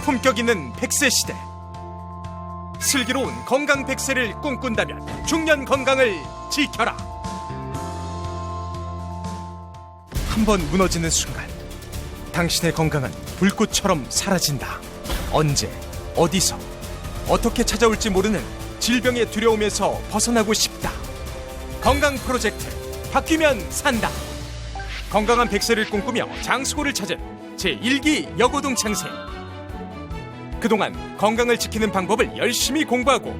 품격 있는 100세 시대. 슬기로운 건강 100세를 꿈꾼다면 중년 건강을 지켜라. 한번 무너지는 순간 당신의 건강은 불꽃처럼 사라진다. 언제, 어디서, 어떻게 찾아올지 모르는 질병의 두려움에서 벗어나고 싶다. 건강 프로젝트 바뀌면 산다. 건강한 100세를 꿈꾸며 장수고를 찾은 제1기 여고동 창생. 그동안 건강을 지키는 방법을 열심히 공부하고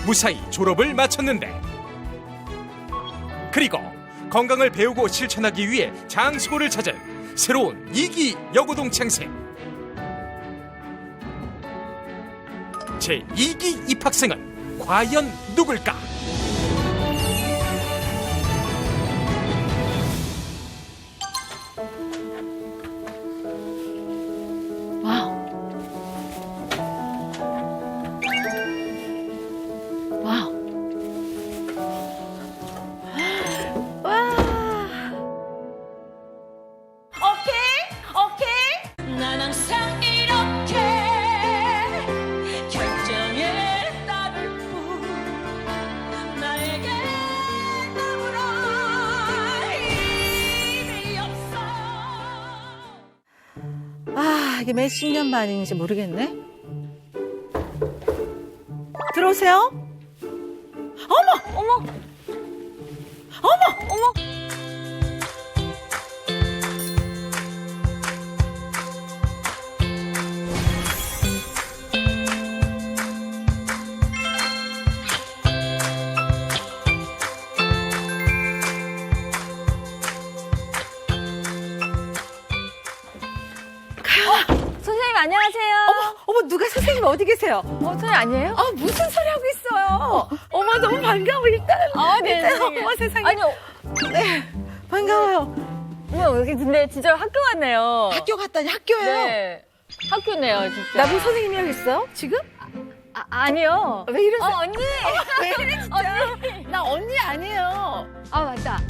무사히 졸업을 마쳤는데, 그리고 건강을 배우고 실천하기 위해 장수고를 찾은 새로운 2기 여고동 창생. 제2기 입학생은 과연 누굴까? 이게 몇십 년 만인지 모르겠네. 들어오세요. 어머! 어머! 어머! 어머! 선생님 안녕하세요. 어머, 누가 선생님 어디 계세요? 선생님 아니에요? 무슨 소리 하고 있어요? 어머, 너무 반가워, 일단. 네, 일단, 선생님. 어머, 세상에. 아니요. 네, 반가워요. 어머, 여기 근데 진짜 학교 왔네요. 학교 갔다니, 학교예요? 네. 학교네요, 진짜. 나보고 선생님이라고 했어요? 지금? 아니요. 왜 이러세요? 언니. 왜 이래, 진짜? 언니. 나 언니 아니에요. 맞다.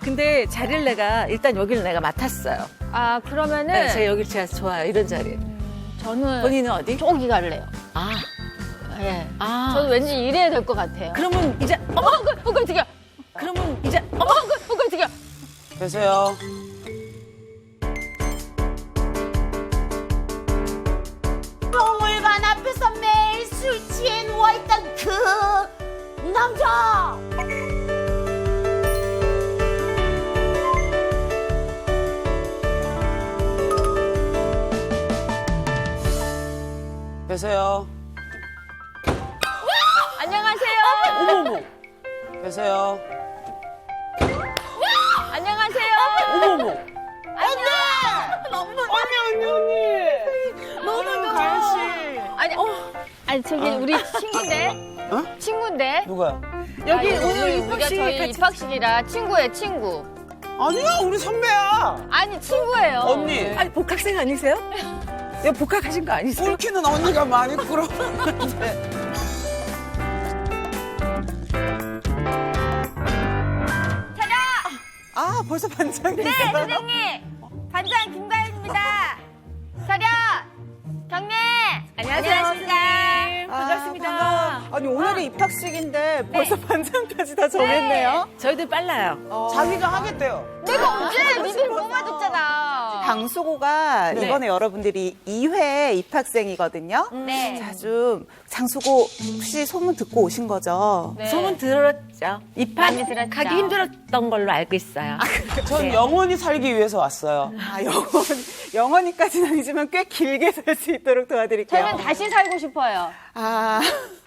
근데 자리를 일단 여기를 내가 맡았어요. 그러면은. 네, 제가 여기를 제가 좋아요, 이런 자리. 저는. 본인은 어디? 저기 갈래요. 네. 저는 왠지 이래야 될 것 같아요. 그러면 이제, 깜짝이야. 그러면 이제, 깜짝이야. 계세요. 박물관 앞에서 매일 술 취해 누워있던 그 남자. 계세요. 안녕하세요. 어머머. 계세요. 안녕하세요. 어머머. 너무 가연 씨. 아니, 저기 우리 친구인데. 어? 친구인데. 누가요? 여기 아니, 오늘 우리가 입학식 저희 같이. 입학식이라 친구예요, 친구. 아니야, 우리 선배야. 아니, 친구예요. 언니. 아니, 복학생 아니세요? 여기 복학하신 거 아니세요? 꿀키는 언니가 많이 끌어오는데. 벌써 반장이세요? 네, 선생님. 반장 김가연입니다. 차렷. 경례. 안녕하세요, 선생님. 반갑습니다. 아니, 오늘이 입학식인데 벌써 반장까지 다 정했네요. 저희들 빨라요. 자기가 하겠대요. 내가 언제 니들 뽑아줬잖아. 장수고가 네. 이번에 여러분들이 2회 입학생이거든요. 네. 자, 좀 장수고 혹시 소문 듣고 오신 거죠? 네. 소문 들었죠. 많이 들었죠. 입학하기 힘들었던 걸로 알고 있어요. 전 영원히 살기 위해서 왔어요. 영원히까지는 아니지만 꽤 길게 살 수 있도록 도와드릴게요. 저는 다시 살고 싶어요.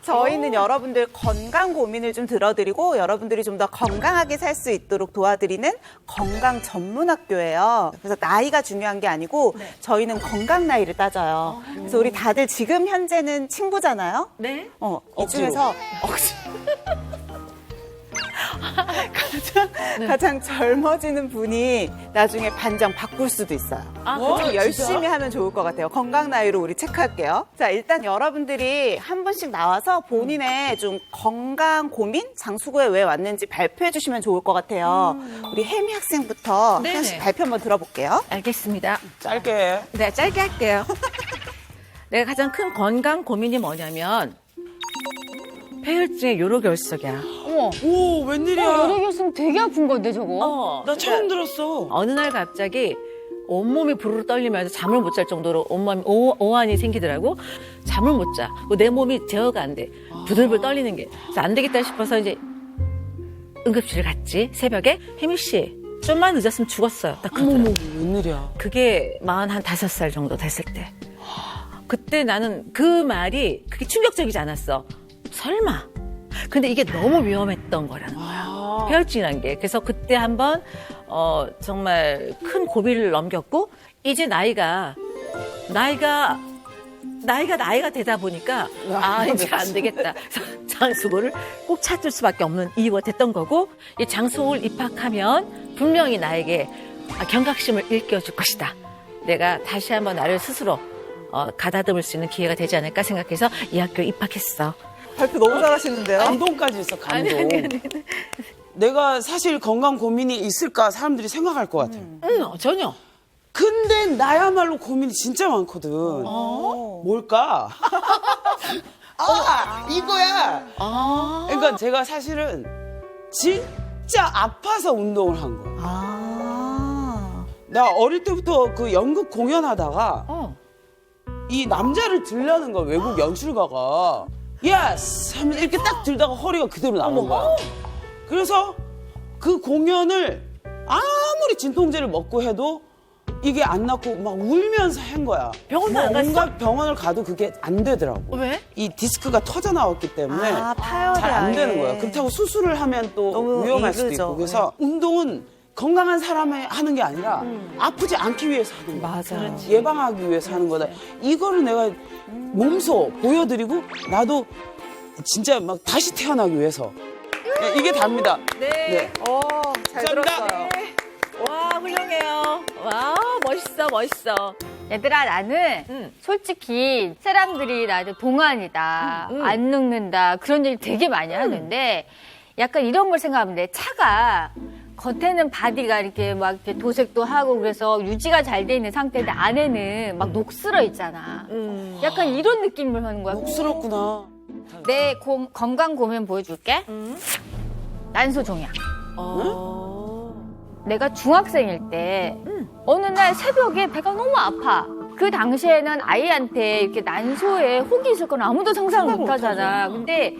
저희는 여러분들 건강 고민을 좀 들어드리고 여러분들이 좀 더 건강하게 살 수 있도록 도와드리는 건강 전문 학교예요. 그래서 나이가 중요한 게 아니고 저희는 건강 나이를 따져요. 그래서 우리 다들 지금 현재는 친구잖아요. 네. 이 중에서 가장 젊어지는 분이 나중에 반장 바꿀 수도 있어요. 좀 열심히 하면 좋을 것 같아요. 건강 나이로 우리 체크할게요. 자, 일단 여러분들이 한 분씩 나와서 본인의 좀 건강 고민, 장수구에 왜 왔는지 발표해 주시면 좋을 것 같아요. 우리 혜미 학생부터 네네. 하나씩 발표 한번 들어볼게요. 알겠습니다. 짧게 해. 네, 짧게 할게요. 내가 가장 큰 건강 고민이 뭐냐면 폐혈증의 요로결석이야. 어머, 오, 웬일이야. 요로결석 되게 아픈 건데 저거. 나 처음 들었어. 어느 날 갑자기 온몸이 부르르 떨리면서 잠을 못 잘 정도로 온몸이 오한이 생기더라고. 잠을 못 자. 내 몸이 제어가 안 돼. 부들부들 떨리는 게. 그래서 안 되겠다 싶어서 이제 응급실을 갔지. 새벽에. 혜미 씨, 좀만 늦었으면 죽었어요. 딱 그러더라고. 웬일이야. 그게 45살 정도 됐을 때. 그때 나는 그 말이 그게 충격적이지 않았어. 설마. 근데 이게 너무 위험했던 거라는 거야. 폐혈증이란 게. 그래서 그때 한번 정말 큰 고비를 넘겼고 이제 나이가 되다 보니까 이제 안 되겠다. 그래서 장수고를 꼭 찾을 수밖에 없는 이유가 됐던 거고 이 장수고를 입학하면 분명히 나에게 경각심을 일깨워줄 것이다. 내가 다시 한번 나를 스스로 가다듬을 수 있는 기회가 되지 않을까 생각해서 이 학교에 입학했어. 발표 너무 잘하시는데요? 감동까지 있어, 감동. 내가 사실 건강 고민이 있을까 사람들이 생각할 것 같아. 전혀. 근데 나야말로 고민이 진짜 많거든. 뭘까? 이거야. 그러니까 제가 사실은 진짜 아파서 운동을 한 거야. 나 어릴 때부터 그 연극 공연하다가 이 남자를 들려는 거야, 외국 연출가가. 예스! 하면서 이렇게 딱 들다가 허리가 그대로 남은 거야. 그래서 그 공연을 아무리 진통제를 먹고 해도 이게 안 낫고 막 울면서 한 거야. 병원도 안 갔어? 온갖 병원을 가도 그게 안 되더라고. 왜? 이 디스크가 터져 나왔기 때문에 파열이 잘 안 아예. 되는 거야. 그렇다고 수술을 하면 또 너무 위험할 수도 이르죠. 있고. 그래서 운동은 건강한 사람이 하는 게 아니라 아프지 않기 위해서 하는 거야. 맞아요. 예방하기 위해서 하는 거다. 이거를 내가 몸소 보여드리고 나도 진짜 막 다시 태어나기 위해서. 네, 이게 답니다. 네. 잘 감사합니다. 들었어요. 와, 훌륭해요. 와, 멋있어. 얘들아, 나는 솔직히 사람들이 나한테 동안이다, 안 늙는다 그런 얘기 되게 많이 하는데 약간 이런 걸 생각하면 돼. 차가 겉에는 바디가 이렇게 막 이렇게 도색도 하고 그래서 유지가 잘 돼 있는 상태인데 안에는 막 녹슬어 있잖아. 약간 이런 느낌을 하는 거야. 녹스럽구나. 내 건강 고민 보여줄게. 난소종양. 내가 중학생일 때 어느 날 새벽에 배가 너무 아파. 그 당시에는 아이한테 이렇게 난소에 혹이 있을 건 아무도 상상을 못 하잖아. 근데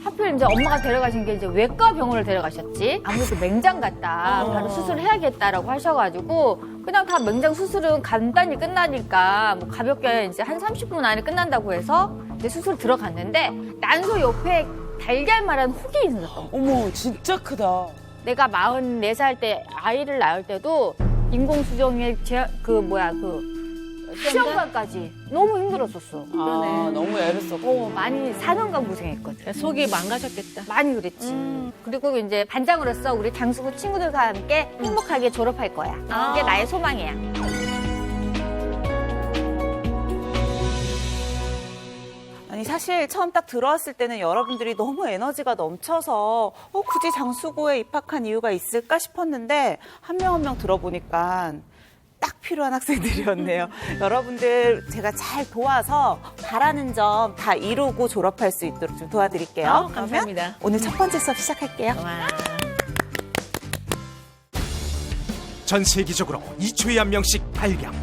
하필 이제 엄마가 데려가신 게 이제 외과 병원을 데려가셨지. 아무래도 맹장 같다. 바로 수술해야겠다라고 하셔가지고 그냥 다 맹장 수술은 간단히 끝나니까 뭐 가볍게 이제 한 30분 안에 끝난다고 해서 이제 수술 들어갔는데 난소 옆에 달걀만한 혹이 있었던 거야. 어머, 진짜 크다. 내가 44살 때 아이를 낳을 때도 인공수정에 시험관까지 너무 힘들었었어. 너무 애를 썼고. 많이 4년간 고생했거든. 속이 망가졌겠다. 많이 그랬지. 그리고 이제 반장으로서 우리 장수구 친구들과 함께 행복하게 졸업할 거야. 그게 나의 소망이야. 아니 사실 처음 딱 들어왔을 때는 여러분들이 너무 에너지가 넘쳐서 굳이 장수고에 입학한 이유가 있을까 싶었는데 한 명 한 명 들어보니까 딱 필요한 학생들이었네요. 여러분들 제가 잘 도와서 바라는 점 다 이루고 졸업할 수 있도록 좀 도와드릴게요. 감사합니다. 그러면 오늘 첫 번째 수업 시작할게요. 전 세계적으로 2초에 한 명씩 발병.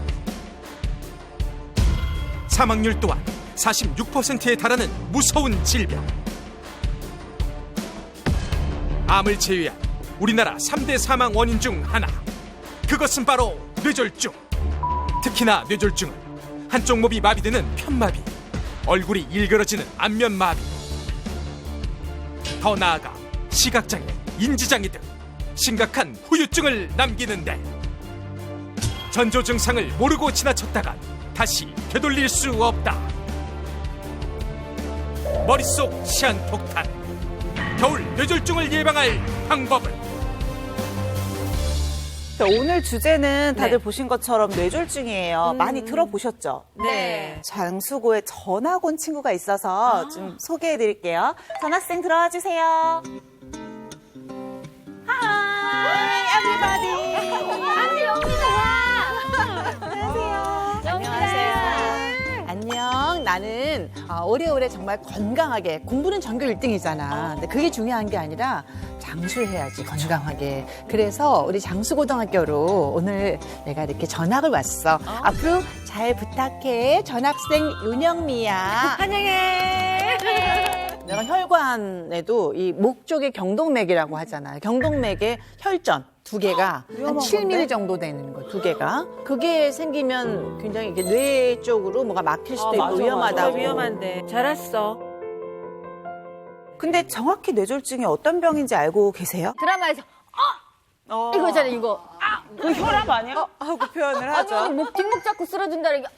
사망률 또한 46%에 달하는 무서운 질병. 암을 제외한 우리나라 3대 사망 원인 중 하나. 그것은 바로 뇌졸중. 특히나 뇌졸중은 한쪽 몸이 마비되는 편마비, 얼굴이 일그러지는 안면마비, 더 나아가 시각장애, 인지장애 등 심각한 후유증을 남기는데 전조 증상을 모르고 지나쳤다간 다시 되돌릴 수 없다. 머릿속 시한폭탄, 겨울 뇌졸중을 예방할 방법은? 자, 오늘 주제는 다들 네. 보신 것처럼 뇌졸중이에요. 많이 들어보셨죠? 네. 장수고에 전학온 친구가 있어서 좀 소개해 드릴게요. 전학생 들어와 주세요. Hi, everybody. 안녕. 나는 오래오래 정말 건강하게 공부는 전교 1등이잖아. 근데 그게 중요한 게 아니라 장수를 해야지 건강하게. 그래서 우리 장수고등학교로 오늘 내가 이렇게 전학을 왔어. 앞으로 잘 부탁해. 전학생 윤영미야. 환영해. 내가 혈관에도 이 목 쪽에 경동맥이라고 하잖아요. 경동맥에 혈전 2개가 한 7mm 정도 되는 거 2개가. 그게 생기면 굉장히 이게 뇌 쪽으로 뭐가 막힐 수도 있고 맞아, 맞아. 위험하다고. 위험한데. 잘 왔어. 근데 정확히 뇌졸중이 어떤 병인지 알고 계세요? 드라마에서 이거 있잖아 이거. 그 혈압 아니야? 하고 표현을 아니 하죠. 목 뒷목 잡고 쓰러진다는 게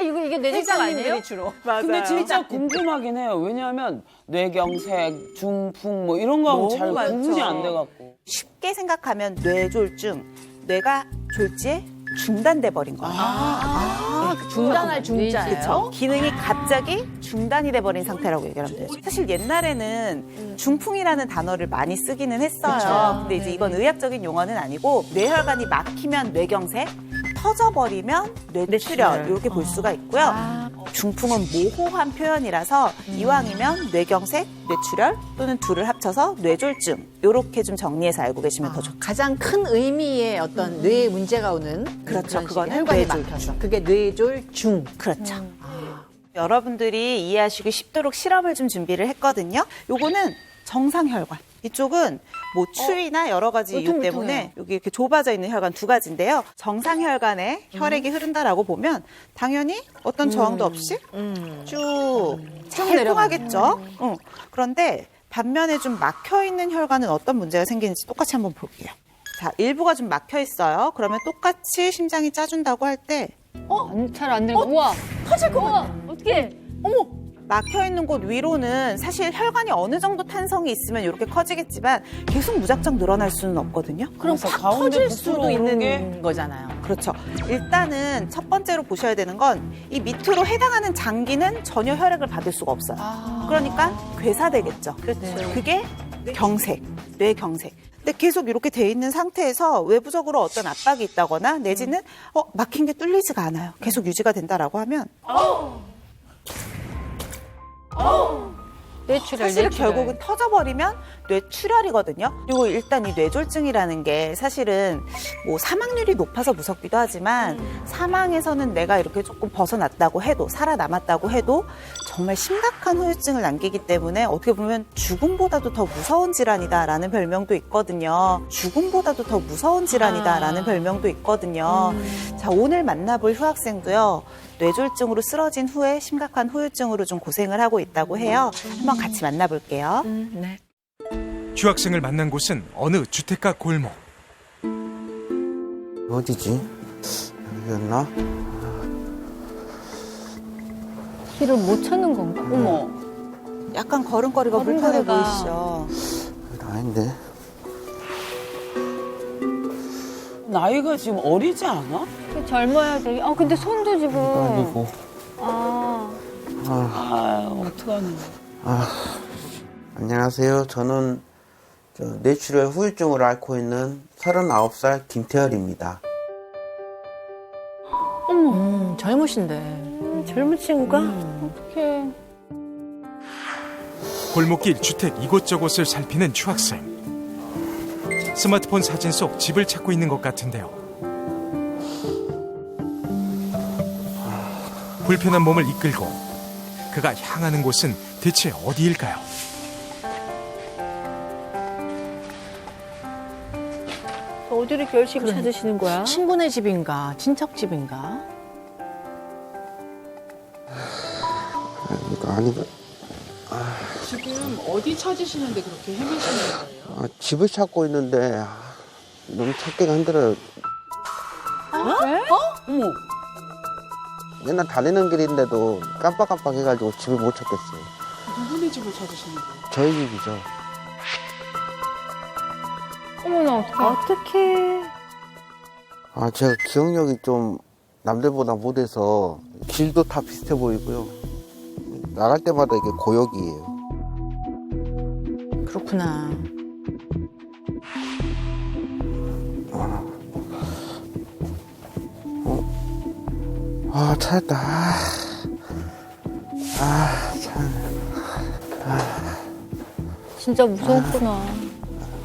이게 뇌졸중 아니에요? 주로. 맞아요. 근데 진짜 궁금하긴 해요. 왜냐하면 뇌경색, 중풍 뭐 이런 거하고 너무 잘 많죠. 구분이 안 돼갖고. 쉽게 생각하면 뇌졸중, 뇌가 졸지에 중단돼 버린 거예요. 중단할 중자예요. 그렇죠. 기능이 갑자기 중단이 돼버린 상태라고 얘기하면 되죠. 사실 옛날에는 중풍이라는 단어를 많이 쓰기는 했어요. 근데 이제 이건 의학적인 용어는 아니고 뇌혈관이 막히면 뇌경색, 터져버리면 뇌출혈 이렇게 볼 수가 있고요. 중풍은 모호한 표현이라서 이왕이면 뇌경색, 뇌출혈 또는 둘을 합쳐서 뇌졸중 이렇게 좀 정리해서 알고 계시면 더 좋겠죠. 가장 큰 의미의 어떤 뇌에 문제가 오는 그렇죠. 그런 그건 식의 혈관이 뇌졸중. 막혀서 그게 뇌졸중. 그렇죠. 여러분들이 이해하시기 쉽도록 실험을 좀 준비를 했거든요. 요거는 정상혈관. 이쪽은 뭐 추위나 여러 가지 이유 때문에 여기 이렇게 좁아져 있는 혈관 2가지인데요. 정상혈관에 혈액이 흐른다라고 보면 당연히 어떤 저항도 없이 쭉 활동하겠죠. 그런데 반면에 좀 막혀 있는 혈관은 어떤 문제가 생기는지 똑같이 한번 볼게요. 자, 일부가 좀 막혀 있어요. 그러면 똑같이 심장이 짜준다고 할 때 잘 안 되는 거. 우와. 터질 것 같아. 어떻게? 막혀 있는 곳 위로는 사실 혈관이 어느 정도 탄성이 있으면 이렇게 커지겠지만 계속 무작정 늘어날 수는 없거든요. 그럼 그래서 확 가운데 터질 부스로 수도 오는 있는 게 거잖아요. 그렇죠. 일단은 첫 번째로 보셔야 되는 건 이 밑으로 해당하는 장기는 전혀 혈액을 받을 수가 없어요. 그러니까 괴사되겠죠. 그게 경색, 뇌경색. 근데 계속 이렇게 돼 있는 상태에서 외부적으로 어떤 압박이 있다거나 내지는 막힌 게 뚫리지가 않아요. 계속 유지가 된다라고 하면 뇌출혈. 사실 결국은 터져버리면 뇌출혈이거든요. 그리고 일단 이 뇌졸중이라는 게 사실은 뭐 사망률이 높아서 무섭기도 하지만 사망에서는 내가 이렇게 조금 벗어났다고 해도 살아남았다고 해도 정말 심각한 후유증을 남기기 때문에 어떻게 보면 죽음보다도 더 무서운 질환이다라는 별명도 있거든요. 죽음보다도 더 무서운 질환이다라는 별명도 있거든요. 자, 오늘 만나볼 휴학생도요. 뇌졸중으로 쓰러진 후에 심각한 후유증으로 좀 고생을 하고 있다고 해요. 한번 같이 만나볼게요. 네. 휴학생을 만난 곳은 어느 주택가 골목. 어디지? 여기였나? 길을 못 찾는 건가? 어머. 약간 걸음걸이가 불편해 보이시죠? 여기 아닌데. 나이가 지금 어리지 않아? 젊어야 돼. 근데 손도 지금. 아니고. 어떡하니. 안녕하세요. 저는 뇌출혈 후유증을 앓고 있는 39살 김태열입니다. 젊으신데. 젊은 친구가 어떡해. 골목길 주택 이곳저곳을 살피는 휴학생. 스마트폰 사진 속 집을 찾고 있는 것 같은데요. 불편한 몸을 이끌고 그가 향하는 곳은 대체 어디일까요? 어디를 결심 찾으시는 거야? 친구네 집인가? 친척 집인가? 이거 아니다. 지금 어디 찾으시는데 그렇게 헤매시는 거예요? 집을 찾고 있는데 너무 찾기가 힘들어요. 어머. 맨날 다니는 길인데도 깜빡깜빡 해가지고 집을 못 찾겠어요. 누구네 집을 찾으시는 거예요? 저희 집이죠. 어머나, 어떡해. 아, 제가 기억력이 좀 남들보다 못해서 길도 다 비슷해 보이고요. 나갈 때마다 이게 고역이에요. 그렇구나. 아, 찾았다. 참. 진짜 무서웠구나.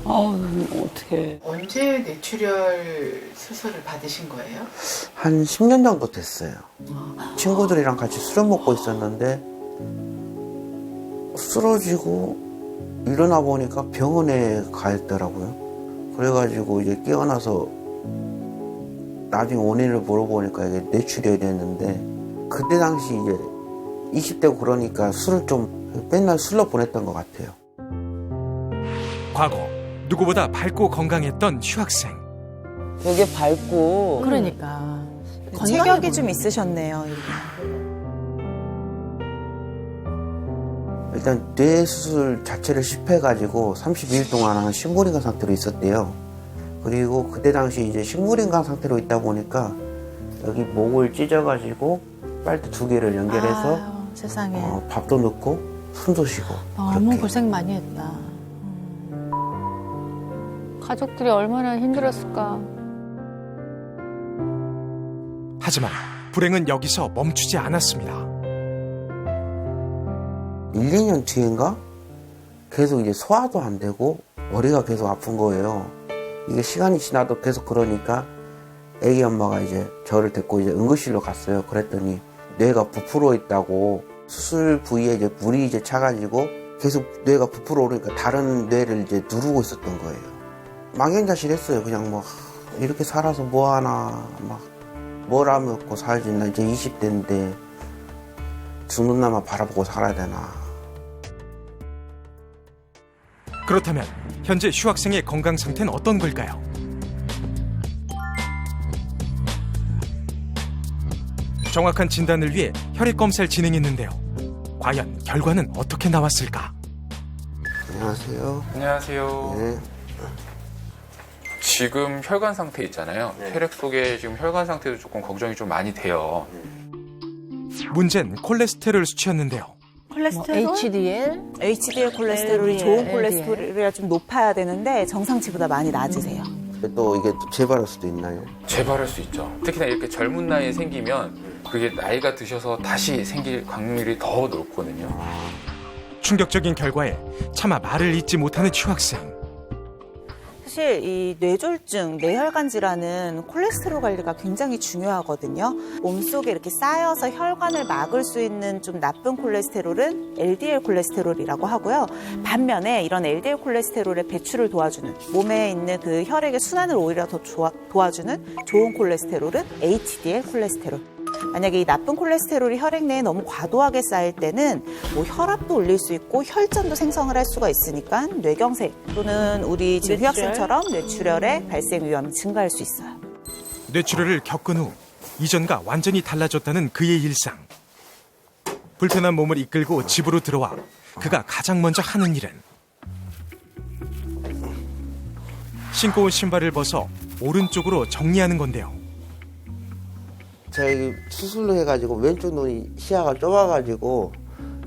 어떻게? 언제 뇌출혈 수술을 받으신 거예요? 한 10년 정도 됐어요. 친구들이랑 같이 술을 먹고 있었는데 쓰러지고 일어나 보니까 병원에 가 있더라고요. 그래가지고 이제 깨어나서 나중에 원인을 물어보니까 이게 뇌출혈이었는데 그때 당시 이제 20대고 그러니까 술을 좀 맨날 술로 보냈던 것 같아요. 과거 누구보다 밝고 건강했던 휴학생. 되게 밝고. 그러니까. 체격이 좀 있으셨네요. 일단 뇌 수술 자체를 실패해가지고 32일 동안 한 식물인간 상태로 있었대요. 그리고 그때 당시 이제 식물인간 상태로 있다 보니까 여기 목을 찢어가지고 빨대 2개를 연결해서 아유, 세상에. 밥도 넣고 숨도 쉬고. 너무 그렇게. 고생 많이 했다. 가족들이 얼마나 힘들었을까. 하지만 불행은 여기서 멈추지 않았습니다. 1, 2년 뒤인가 계속 이제 소화도 안 되고 머리가 계속 아픈 거예요. 이게 시간이 지나도 계속 그러니까 애기 엄마가 이제 저를 데리고 이제 응급실로 갔어요. 그랬더니 뇌가 부풀어 있다고 수술 부위에 이제 물이 이제 차가지고 계속 뇌가 부풀어 오르니까 다른 뇌를 이제 누르고 있었던 거예요. 망연자실했어요. 그냥 뭐 이렇게 살아서 뭐 하나 막 뭘 하면고 살지. 나 이제 20대인데 죽는 날만 바라보고 살아야 되나. 그렇다면 현재 휴학생의 건강 상태는 어떤 걸까요? 정확한 진단을 위해 혈액 검사를 진행했는데요. 과연 결과는 어떻게 나왔을까? 안녕하세요. 안녕하세요. 네. 지금 혈관 상태 있잖아요. 혈액 속에 지금 혈관 상태도 조금 걱정이 좀 많이 돼요. 문제는 콜레스테롤 수치였는데요. 콜레스테롤? HDL 콜레스테롤이 LDL. 좋은 콜레스테롤이 좀 높아야 되는데 정상치보다 많이 낮으세요. 또 이게 또 재발할 수도 있나요? 재발할 수 있죠. 특히나 이렇게 젊은 나이에 생기면 그게 나이가 드셔서 다시 생길 확률이 더 높거든요. 충격적인 결과에 차마 말을 잇지 못하는 휴학생. 사실 이 뇌졸중, 뇌혈관 질환은 콜레스테롤 관리가 굉장히 중요하거든요. 몸속에 이렇게 쌓여서 혈관을 막을 수 있는 좀 나쁜 콜레스테롤은 LDL 콜레스테롤이라고 하고요. 반면에 이런 LDL 콜레스테롤의 배출을 도와주는 몸에 있는 그 혈액의 순환을 오히려 더 도와주는 좋은 콜레스테롤은 HDL 콜레스테롤. 만약에 이 나쁜 콜레스테롤이 혈액 내에 너무 과도하게 쌓일 때는 뭐 혈압도 올릴 수 있고 혈전도 생성을 할 수가 있으니까 뇌경색 또는 우리 지금 휴학생처럼 뇌출혈의 발생 위험이 증가할 수 있어요. 뇌출혈을 겪은 후 이전과 완전히 달라졌다는 그의 일상. 불편한 몸을 이끌고 집으로 들어와 그가 가장 먼저 하는 일은 신고 온 신발을 벗어 오른쪽으로 정리하는 건데요. 제가 수술로 해가지고 왼쪽 눈이 시야가 좁아가지고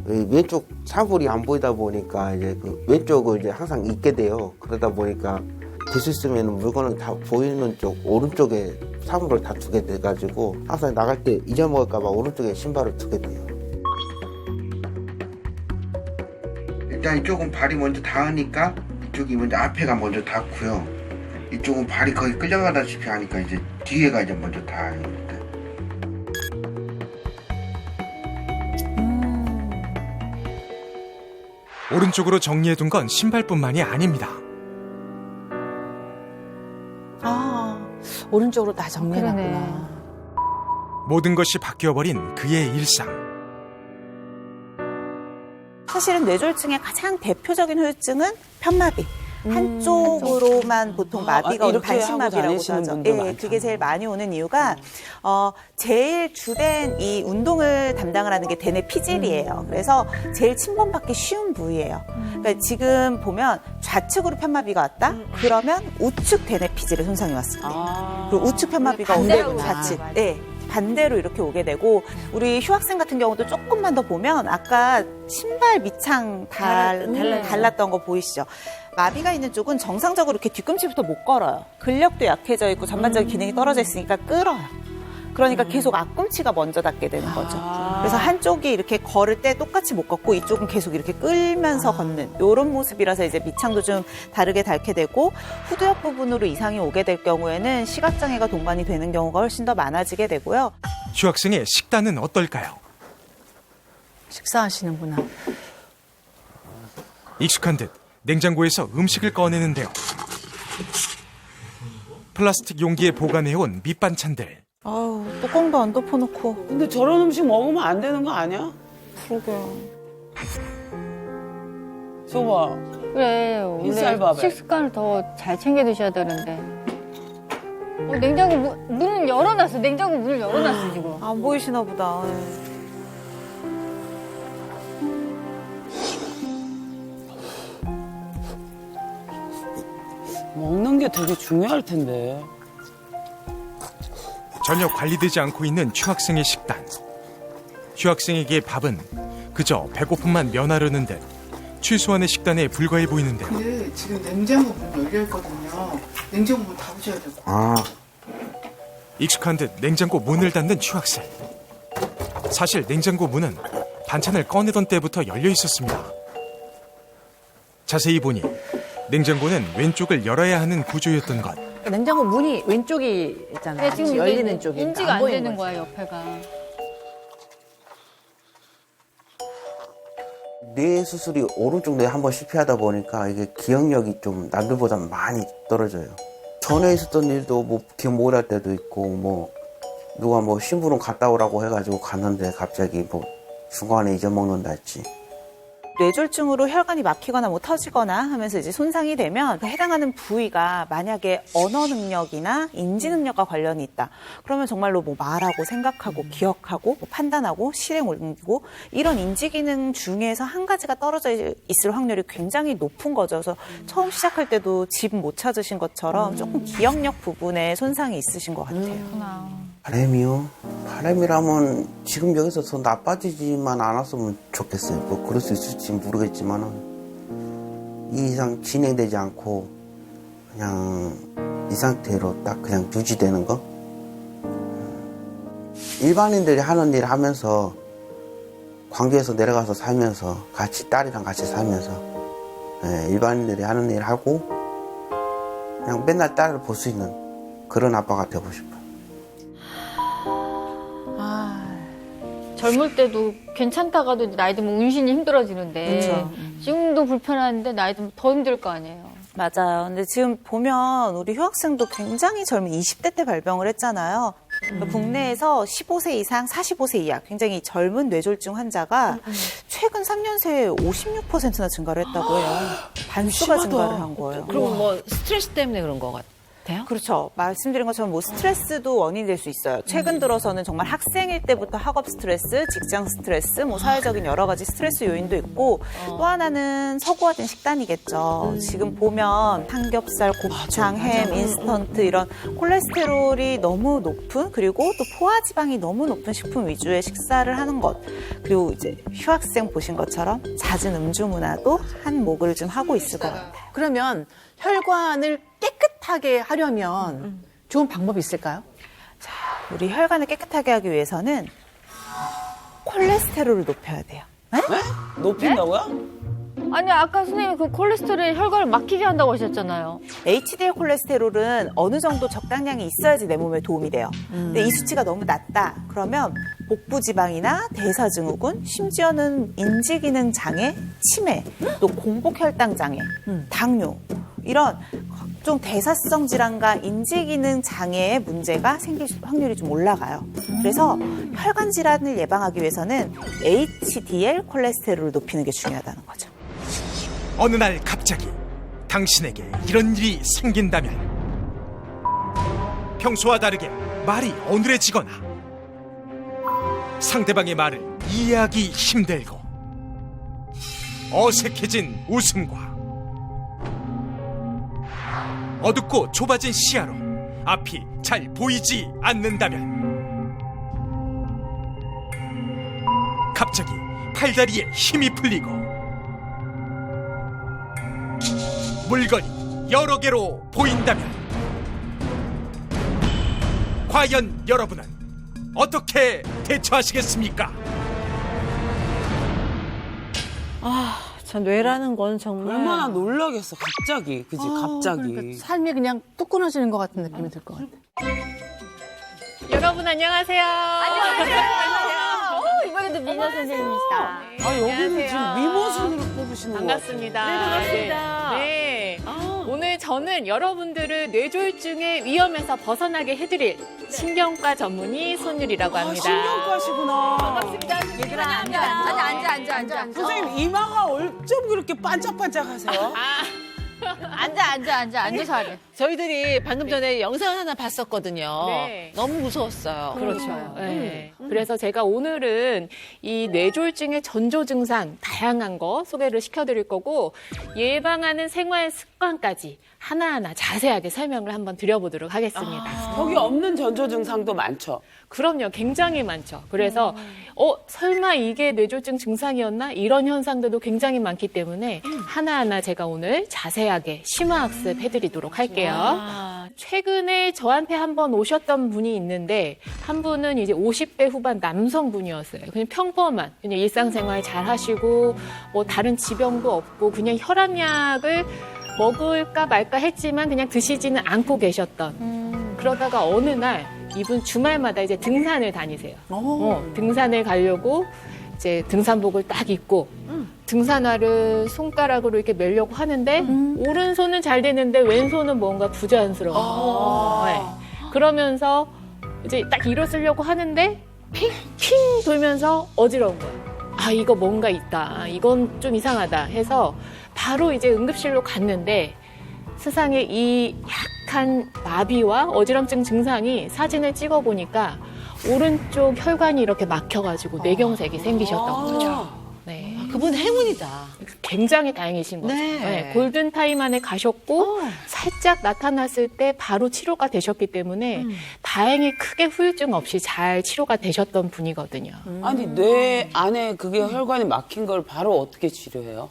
왼쪽 사물이 안 보이다 보니까 이제 그 왼쪽을 이제 항상 잊게 돼요. 그러다 보니까 될 수 있으면 물건을 다 보이는 쪽 오른쪽에 사물을 다 두게 돼가지고 항상 나갈 때 잊어먹을까봐 오른쪽에 신발을 두게 돼요. 일단 이쪽은 발이 먼저 닿으니까 이쪽이 먼저 앞에가 먼저 닿고요. 이쪽은 발이 거의 끌려가다시피 하니까 이제 뒤에가 이제 먼저 닿아요. 오른쪽으로 정리해둔 건 신발뿐만이 아닙니다. 오른쪽으로 다 정리해놨구나. 모든 것이 바뀌어버린 그의 일상. 사실은 뇌졸중의 가장 대표적인 후유증은 편마비. 한쪽으로만 보통 마비가 오는 이렇게 하고 반신마비라고 다니시는 하죠. 분들 예, 많잖아요. 그게 제일 많이 오는 이유가 제일 주된 이 운동을 담당을 하는 게 대뇌 피질이에요. 그래서 제일 침범받기 쉬운 부위예요. 그러니까 지금 보면 좌측으로 편마비가 왔다? 그러면 우측 대뇌 피질에 손상이 왔습니다. 그리고 우측 편마비가 오면 반대로 좌측. 네. 반대로 이렇게 오게 되고 우리 휴학생 같은 경우도 조금만 더 보면 아까 신발 밑창 달랐던 거 보이시죠? 마비가 있는 쪽은 정상적으로 이렇게 뒤꿈치부터 못 걸어요. 근력도 약해져 있고 전반적인 기능이 떨어져 있으니까 끌어요. 그러니까 계속 앞꿈치가 먼저 닿게 되는 거죠. 그래서 한쪽이 이렇게 걸을 때 똑같이 못 걷고 이쪽은 계속 이렇게 끌면서 걷는 이런 모습이라서 이제 밑창도 좀 다르게 닳게 되고 후두엽 부분으로 이상이 오게 될 경우에는 시각장애가 동반이 되는 경우가 훨씬 더 많아지게 되고요. 휴학생의 식단은 어떨까요? 식사하시는구나. 익숙한 듯 냉장고에서 음식을 꺼내는데요. 플라스틱 용기에 보관해온 밑반찬들. 아우, 뚜껑도 안 덮어놓고. 근데 저런 음식 먹으면 안 되는 거 아니야? 그러게요. 저봐. 그래, 원래 흰쌀밥에. 식습관을 더 잘 챙겨 드셔야 되는데. 냉장고 문을 열어놨어. 냉장고 문을 열어놨어, 지금. 안 보이시나 보다. 먹는 게 되게 중요할 텐데. 전혀 관리되지 않고 있는 휴학생의 식단. 휴학생에게 밥은 그저 배고픔만 면하려는 듯 최소한의 식단에 불과해 보이는데요. 근데 지금 냉장고 문 열려 있거든요. 냉장고 문 닫으셔야 되고. 익숙한 듯 냉장고 문을 닫는 휴학생. 사실 냉장고 문은 반찬을 꺼내던 때부터 열려 있었습니다. 자세히 보니 냉장고는 왼쪽을 열어야 하는 구조였던 것. 냉장고 문이 왼쪽이 있잖아요. 네, 지금 열리는 쪽이 인지가 안 되는 거야, 옆에가. 뇌 수술이 오른쪽 뇌 한번 실패하다 보니까 이게 기억력이 좀 남들보다 많이 떨어져요. 전에 있었던 일도 뭐 기억 못할 때도 있고 뭐 누가 뭐 심부름 갔다 오라고 해가지고 갔는데 갑자기 뭐 중간에 잊어먹는다 했지. 뇌졸중으로 혈관이 막히거나 뭐 터지거나 하면서 이제 손상이 되면 그 해당하는 부위가 만약에 언어 능력이나 인지 능력과 관련이 있다. 그러면 정말로 뭐 말하고 생각하고 기억하고 뭐 판단하고 실행 옮기고 이런 인지 기능 중에서 한 가지가 떨어져 있을 확률이 굉장히 높은 거죠. 그래서 처음 시작할 때도 집 못 찾으신 것처럼 조금 기억력 부분에 손상이 있으신 것 같아요. 바람이요? 바람이라면 지금 여기서 더 나빠지지만 않았으면 좋겠어요. 뭐 그럴 수 있을지 모르겠지만은 이 이상 진행되지 않고 그냥 이 상태로 딱 그냥 유지되는 거? 일반인들이 하는 일 하면서 광주에서 내려가서 살면서 같이 딸이랑 같이 살면서 일반인들이 하는 일 하고 그냥 맨날 딸을 볼 수 있는 그런 아빠가 되고 싶어요. 젊을 때도 괜찮다가도 나이 들면 운신이 힘들어지는데 그렇죠. 지금도 불편한데 나이 들면 더 힘들 거 아니에요. 맞아요. 근데 지금 보면 우리 휴학생도 굉장히 젊은 20대 때 발병을 했잖아요. 그러니까 국내에서 15세 이상, 45세 이하 굉장히 젊은 뇌졸중 환자가 최근 3년 새에 56%나 증가를 했다고 해요. 반수가 증가를 한 거예요. 그럼 뭐 스트레스 때문에 그런 것 같아요? 그렇죠. 말씀드린 것처럼 뭐 스트레스도 원인이 될 수 있어요. 최근 들어서는 정말 학생일 때부터 학업 스트레스, 직장 스트레스, 뭐 사회적인 여러 가지 스트레스 요인도 있고 또 하나는 서구화된 식단이겠죠. 지금 보면 삼겹살, 곱창, 햄, 인스턴트 이런 콜레스테롤이 너무 높은 그리고 또 포화지방이 너무 높은 식품 위주의 식사를 하는 것. 그리고 이제 휴학생 보신 것처럼 잦은 음주 문화도 한 몫을 좀 하고 있을 것 같아요. 그러면 혈관을 깨끗하게 하려면 좋은 방법이 있을까요? 우리 혈관을 깨끗하게 하기 위해서는 콜레스테롤을 높여야 돼요. 높인다고요? 아니 아까 선생님이 그 콜레스테롤이 혈관을 막히게 한다고 하셨잖아요. HDL 콜레스테롤은 어느 정도 적당량이 있어야지 내 몸에 도움이 돼요. 근데 이 수치가 너무 낮다. 그러면 복부지방이나 대사증후군, 심지어는 인지기능 장애, 치매, 또 공복혈당 장애, 당뇨 이런 각종 대사성 질환과 인지기능 장애의 문제가 생길 확률이 좀 올라가요. 그래서 혈관 질환을 예방하기 위해서는 HDL 콜레스테롤을 높이는 게 중요하다는 거죠. 어느 날 갑자기 당신에게 이런 일이 생긴다면 평소와 다르게 말이 어눌해지거나 상대방의 말을 이해하기 힘들고 어색해진 웃음과 어둡고 좁아진 시야로 앞이 잘 보이지 않는다면 갑자기 팔다리에 힘이 풀리고 물건이 여러 개로 보인다면 과연 여러분은 어떻게 대처하시겠습니까? 참 뇌라는 건 정말 얼마나 놀라겠어, 갑자기. 그지, 갑자기. 그러니까 삶이 그냥 뚝 끊어지는 것 같은 느낌이 들 것 같아. 여러분 안녕하세요. 이번에도 미녀 선생님이시다. 아, 여기는 지금 미모순으로 뽑으시는 거 반갑습니다. 네, 반갑습니다. 네. 오늘 저는 여러분들을 뇌졸중의 위험에서 벗어나게 해드릴 신경과 전문의 손율이라고 합니다. 신경과시구나. 반갑습니다. 얘들아 앉아. 선생님, 이마가 어쩜 그렇게 반짝반짝하세요? 앉아서 하래. 저희들이 방금 전에 영상 하나 봤었거든요. 네. 너무 무서웠어요. 그렇죠. 네. 그래서 제가 오늘은 이 뇌졸중의 전조 증상 다양한 거 소개를 시켜드릴 거고 예방하는 생활 습관까지 하나하나 자세하게 설명을 한번 드려보도록 하겠습니다. 거기 없는 전조 증상도 많죠. 그럼요. 굉장히 많죠. 그래서 설마 이게 뇌졸중 증상이었나? 이런 현상들도 굉장히 많기 때문에 하나하나 제가 오늘 자세하게 심화학습 해드리도록 할게요. 최근에 저한테 한번 오셨던 분이 있는데 한 분은 이제 50대 후반 남성분이었어요. 그냥 평범한 그냥 일상생활 잘 하시고 뭐 다른 지병도 없고 그냥 혈압약을 먹을까 말까 했지만 그냥 드시지는 않고 계셨던 그러다가 어느 날 이분 주말마다 이제 등산을 다니세요. 등산을 가려고 이제 등산복을 딱 입고 등산화를 손가락으로 이렇게 매려고 하는데 오른손은 잘 되는데 왼손은 뭔가 부자연스러워. 네. 그러면서 이제 딱 일어서려고 하는데 핑 돌면서 어지러운 거예요. 아, 이거 뭔가 있다. 이건 좀 이상하다 해서 바로 이제 응급실로 갔는데 세상에 이 약한 마비와 어지럼증 증상이 사진을 찍어보니까 오른쪽 혈관이 이렇게 막혀가지고 뇌경색이 생기셨던 거죠. 네. 그분 행운이다. 굉장히 다행이신 거죠. 네. 네, 골든타임 안에 가셨고 살짝 나타났을 때 바로 치료가 되셨기 때문에 다행히 크게 후유증 없이 잘 치료가 되셨던 분이거든요. 아니, 뇌 안에 그게 혈관이 막힌 걸 바로 어떻게 치료해요?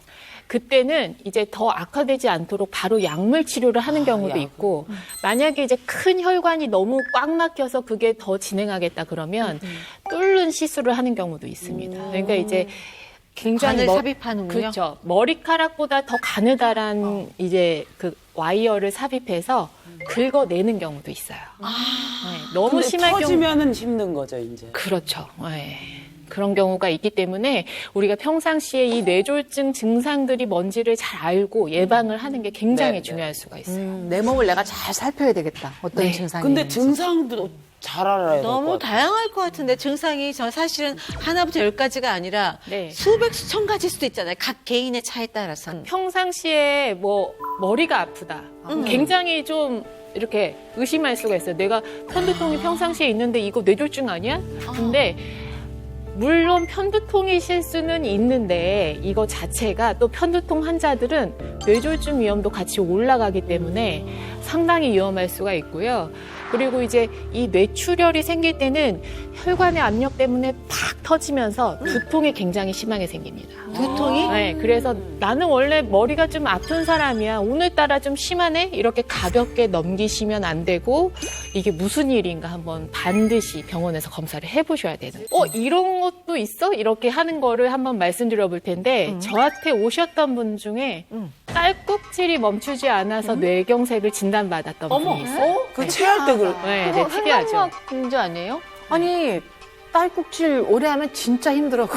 그때는 이제 더 악화되지 않도록 바로 약물 치료를 하는 경우도 있고 만약에 이제 큰 혈관이 너무 꽉 막혀서 그게 더 진행하겠다 그러면 뚫는 시술을 하는 경우도 있습니다. 그러니까 이제 굉장히 관을 삽입하는군요. 그렇죠. 머리카락보다 더 가느다란 이제 그 와이어를 삽입해서 긁어내는 경우도 있어요. 네, 너무 근데 심할 경우 터지면은 힘든 거죠, 이제. 그렇죠. 네. 그런 경우가 있기 때문에 우리가 평상시에 이 뇌졸중 증상들이 뭔지를 잘 알고 예방을 하는 게 굉장히 중요할 수가 있어요. 내 몸을 내가 잘 살펴야 되겠다. 어떤 네. 증상이 근데 있는지. 증상도 잘 알아야 될 것 너무 같아요. 다양할 것 같은데 증상이 저 사실은 하나부터 10가지가 아니라 네. 수백 수천 가지일 수도 있잖아요. 각 개인의 차에 따라서. 평상시에 뭐 머리가 아프다. 굉장히 좀 이렇게 의심할 수가 있어요. 내가 편두통이 평상시에 있는데 이거 뇌졸중 아니야? 근데 물론 편두통이실 수는 있는데 이거 자체가 또 편두통 환자들은 뇌졸중 위험도 같이 올라가기 때문에 상당히 위험할 수가 있고요. 그리고 이제 이 뇌출혈이 생길 때는 혈관의 압력 때문에 팍 터지면서 두통이 굉장히 심하게 생깁니다. 두통이? 네, 그래서 나는 원래 머리가 좀 아픈 사람이야. 오늘따라 좀 심하네? 이렇게 가볍게 넘기시면 안 되고 이게 무슨 일인가 한번 반드시 병원에서 검사를 해보셔야 되는. 이런 것도 있어? 이렇게 하는 거를 한번 말씀드려 볼 텐데 저한테 오셨던 분 중에 딸꾹질이 멈추지 않아서 뇌경색을 진단받았던 분이 있어요. 그 체할 때 그럴 네, 네, 특이하죠. 문제 아니에요? 아니, 딸꾹질 오래 하면 진짜 힘들어고.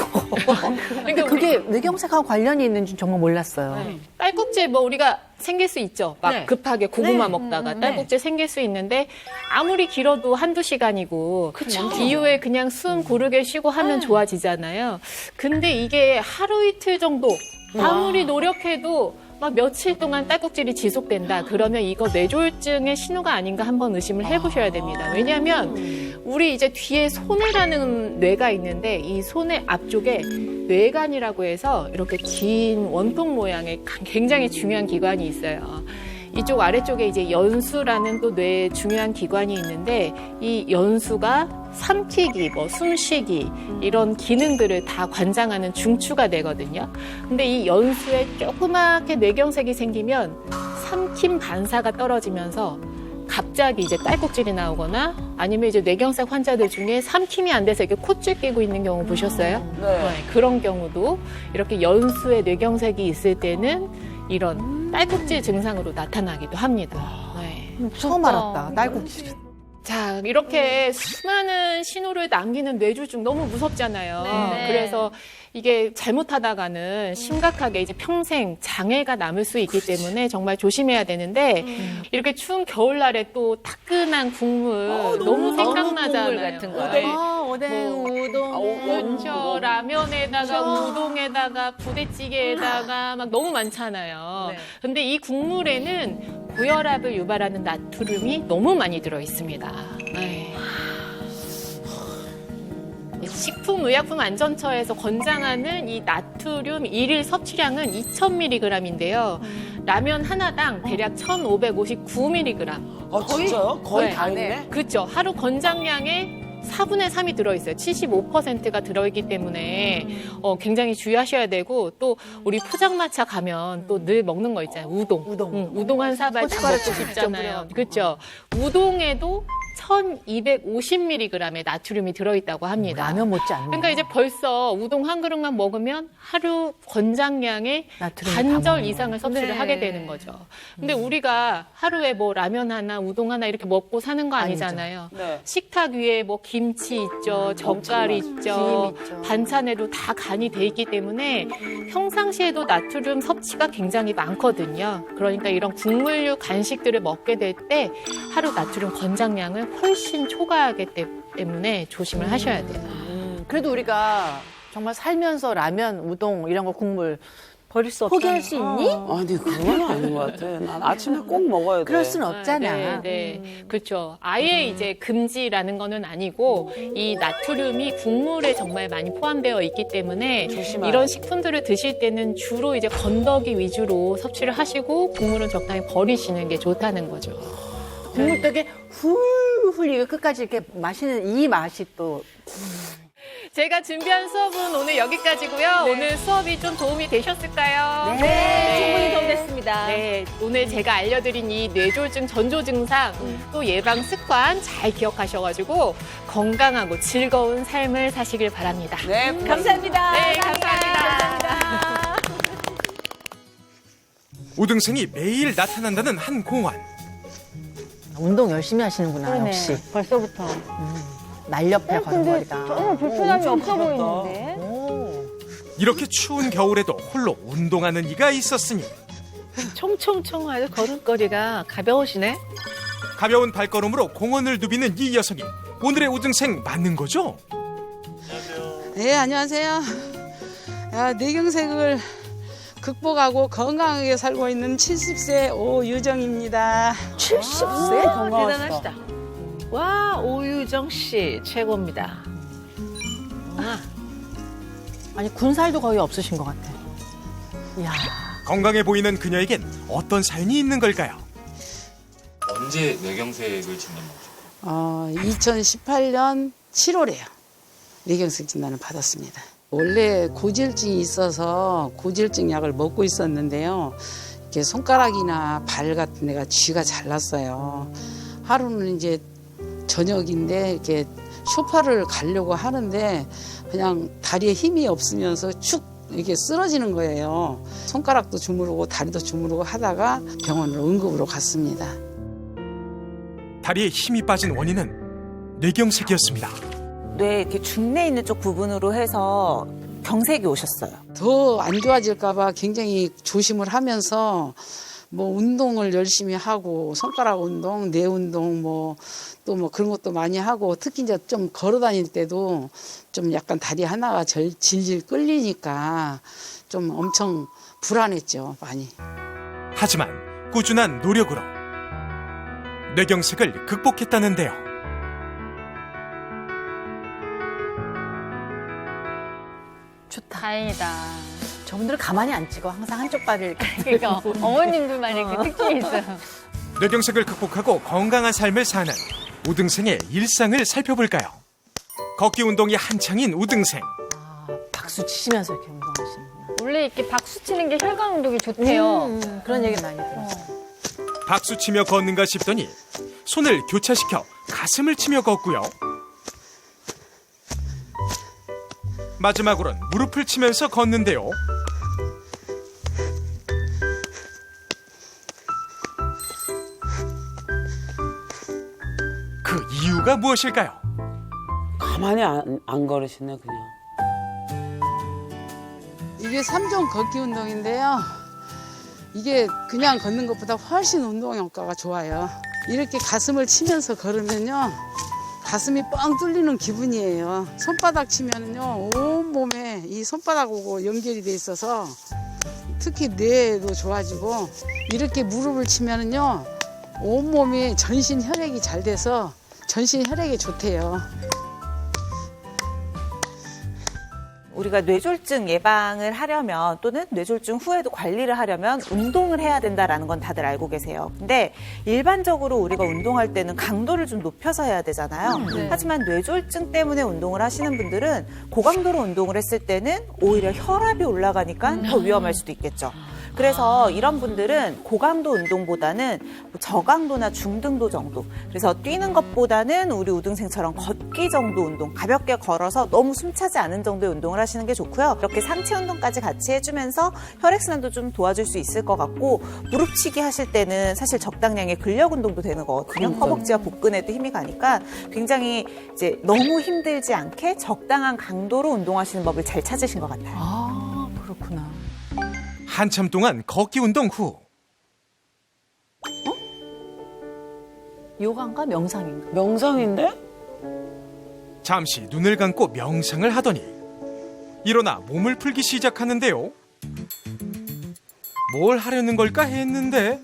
그러니까 그게 뇌경색하고 관련이 있는지 정말 몰랐어요. 딸꾹질 뭐 우리가 생길 수 있죠. 막 네. 급하게 고구마 먹다가 딸꾹질 생길 수 있는데 아무리 길어도 한두 시간이고 이후에 그냥 숨 고르게 쉬고 하면 좋아지잖아요. 근데 이게 하루 이틀 정도 아무리 노력해도 막 며칠 동안 딸꾹질이 지속된다. 그러면 이거 뇌졸중의 신호가 아닌가 한번 의심을 해보셔야 됩니다. 왜냐하면 우리 이제 뒤에 소뇌라는 뇌가 있는데 이 소뇌 앞쪽에 뇌관이라고 해서 이렇게 긴 원통 모양의 굉장히 중요한 기관이 있어요. 이쪽 아래쪽에 이제 연수라는 또 뇌의 중요한 기관이 있는데 이 연수가 삼키기, 뭐 숨쉬기 이런 기능들을 다 관장하는 중추가 되거든요. 근데 이 연수에 조그맣게 뇌경색이 생기면 삼킴 반사가 떨어지면서 갑자기 이제 딸꾹질이 나오거나 아니면 이제 뇌경색 환자들 중에 삼킴이 안 돼서 이렇게 콧줄 끼고 있는 경우 보셨어요? 네. 그런 경우도 이렇게 연수에 뇌경색이 있을 때는 이런 딸꾹질 증상으로 나타나기도 합니다. 네. 처음 알았다. 딸꾹질. 자, 이렇게 수많은 신호를 남기는 뇌졸중 너무 무섭잖아요. 네. 그래서 이게 잘못하다가는 심각하게 이제 평생 장애가 남을 수 있기 때문에 정말 조심해야 되는데 이렇게 추운 겨울날에 또 따끈한 국물 너무 생각나잖아요. 국물 같은 거. 네. 오뎅, 우동. 그렇죠. 라면에다가 우동에다가 부대찌개에다가 막 너무 많잖아요. 근데 이 국물에는 고혈압을 유발하는 나트륨이 너무 많이 들어 있습니다. 네. 식품의약품안전처에서 권장하는 이 나트륨 일일 섭취량은 2000mg인데요. 라면 하나당 대략 1559mg. 아, 진짜요? 거의 다 있네. 그렇죠. 하루 권장량의 4분의 3이 들어있어요. 75%가 들어있기 때문에 굉장히 주의하셔야 되고 또 우리 포장마차 가면 또 늘 먹는 거 있잖아요. 우동 한 사발 다 먹고 싶잖아요. 그렇죠. 우동에도 1250mg의 나트륨이 들어있다고 합니다. 라면 못지않네. 그러니까 이제 벌써 우동 한 그릇만 먹으면 하루 권장량의 나트륨이 다 반절 먹는 이상을 섭취를 네. 하게 되는 거죠. 근데 우리가 하루에 뭐 라면 하나, 우동 하나 이렇게 먹고 사는 거 아니잖아요. 네. 식탁 위에 뭐 김치 있죠, 젓갈 있죠, 반찬에도 다 간이 돼 있기 때문에 평상시에도 나트륨 섭취가 굉장히 많거든요. 그러니까 이런 국물류 간식들을 먹게 될 때 하루 나트륨 권장량을 훨씬 초과하기 때문에 조심을 하셔야 돼요. 그래도 우리가 정말 살면서 라면, 우동 이런 거 국물 버릴 수 없잖아. 포기할 수 있니? 아니, 그건 아닌 것 같아. 난 아침에 꼭 먹어야 돼. 그럴 수는 없잖아. 네. 그렇죠. 아예 이제 금지라는 거는 아니고 이 나트륨이 국물에 정말 많이 포함되어 있기 때문에 조심해요. 이런 식품들을 드실 때는 주로 이제 건더기 위주로 섭취를 하시고 국물은 적당히 버리시는 게 좋다는 거죠. 국물 되게 훌훌 이거 끝까지 이렇게 마시는 이 맛이 또 제가 준비한 수업은 오늘 여기까지고요. 오늘 수업이 좀 도움이 되셨을까요? 충분히 도움됐습니다. 네, 오늘 제가 알려드린 이 뇌졸중 전조 증상 또 예방 습관 잘 기억하셔가지고 건강하고 즐거운 삶을 사시길 바랍니다. 네, 감사합니다. 네, 감사합니다. 우등생이 매일 나타난다는 한 공원. 운동 열심히 하시는구나 역시. 벌써부터. 날렵해 걸음걸이가. 정말 불편함이 없어 보이는데. 이렇게 추운 겨울에도 홀로 운동하는 이가 있었으니 총총총 아주 걸음걸이가 가벼우시네. 가벼운 발걸음으로 공원을 누비는 이 녀석이 오늘의 우등생 맞는 거죠? 네, 안녕하세요. 뇌경색을 극복하고 건강하게 살고 있는 70세 오유정입니다. 70세? 대단하시다. 와, 오유정 씨 최고입니다. 아니 군살도 거의 없으신 것 같아. 이야. 건강해 보이는 그녀에겐 어떤 사연이 있는 걸까요? 언제 뇌경색을 진단 받으셨어요? 2018년 7월에요. 뇌경색 진단을 받았습니다. 원래 고지혈증이 있어서 고지혈증 약을 먹고 있었는데요. 이렇게 손가락이나 발 같은 데가 쥐가 잘 났어요. 하루는 이제 저녁인데 이렇게 소파를 가려고 하는데 그냥 다리에 힘이 없으면서 축 이렇게 쓰러지는 거예요. 손가락도 주무르고 다리도 주무르고 하다가 병원으로 응급으로 갔습니다. 다리에 힘이 빠진 원인은 뇌경색이었습니다. 뇌 이렇게 중뇌 있는 쪽 부분으로 해서 경색이 오셨어요. 더 안 좋아질까봐 굉장히 조심을 하면서 뭐 운동을 열심히 하고 손가락 운동, 뇌 운동 또 뭐 그런 것도 많이 하고 특히 이제 좀 걸어 다닐 때도 좀 약간 다리 하나가 질질 끌리니까 좀 엄청 불안했죠, 많이. 하지만 꾸준한 노력으로 뇌경색을 극복했다는데요. 좋다. 다행이다. 저분들은 가만히 안 찍어. 항상 한쪽 발을 이렇게. 그러니까 어머님들만의 그 특징이 있어요. 뇌경색을 극복하고 건강한 삶을 사는 우등생의 일상을 살펴볼까요? 걷기 운동이 한창인 우등생. 박수 치시면서 이렇게 운동하시는구나. 원래 이렇게 박수 치는 게 혈관 운동이 좋대요. 그런 얘기 많이 들었어요. 박수 치며 걷는가 싶더니 손을 교차시켜 가슴을 치며 걷고요. 마지막으로는 무릎을 치면서 걷는데요. 그 이유가 무엇일까요? 가만히 안 걸으시네 그냥. 이게 3종 걷기 운동인데요. 이게 그냥 걷는 것보다 훨씬 운동 효과가 좋아요. 이렇게 가슴을 치면서 걸으면요. 가슴이 뻥 뚫리는 기분이에요. 손바닥 치면요. 온 몸에 이 손바닥하고 연결이 돼 있어서 특히 뇌도 좋아지고 이렇게 무릎을 치면요. 온 몸이 전신 혈액이 잘 돼서 전신 혈액이 좋대요. 우리가 뇌졸중 예방을 하려면 또는 뇌졸중 후에도 관리를 하려면 운동을 해야 된다라는 건 다들 알고 계세요. 근데 일반적으로 우리가 운동할 때는 강도를 좀 높여서 해야 되잖아요. 하지만 뇌졸중 때문에 운동을 하시는 분들은 고강도로 운동을 했을 때는 오히려 혈압이 올라가니까 더 위험할 수도 있겠죠. 그래서 이런 분들은 고강도 운동보다는 저강도나 중등도 정도. 그래서 뛰는 것보다는 우리 우등생처럼 걷기 정도 운동, 가볍게 걸어서 너무 숨차지 않은 정도의 운동을 하시는 게 좋고요. 이렇게 상체 운동까지 같이 해주면서 혈액순환도 좀 도와줄 수 있을 것 같고, 무릎치기 하실 때는 사실 적당량의 근력 운동도 되는 거거든요. 허벅지와 복근에도 힘이 가니까 굉장히 이제 너무 힘들지 않게 적당한 강도로 운동하시는 법을 잘 찾으신 것 같아요. 아, 그렇구나. 한참 동안 걷기 운동 후 요가인가 명상인가? 명상인데? 잠시 눈을 감고 명상을 하더니 일어나 몸을 풀기 시작하는데요. 뭘 하려는 걸까 했는데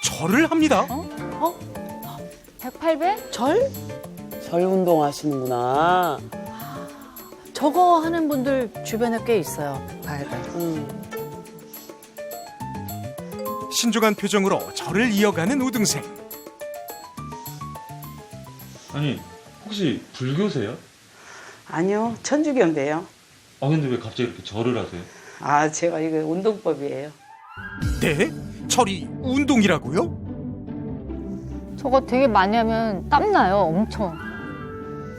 절을 합니다. 108배? 절? 절 운동 하시는구나. 저거 하는 분들 주변에 꽤 있어요. 봐야 돼. 신중한 표정으로 절을 이어가는 우등생. 아니, 혹시 불교세요? 아니요, 천주교인데요. 아, 근데 왜 갑자기 이렇게 절을 하세요? 아, 제가 이거 운동법이에요. 네? 절이 운동이라고요? 저거 되게 많이 하면 땀나요, 엄청.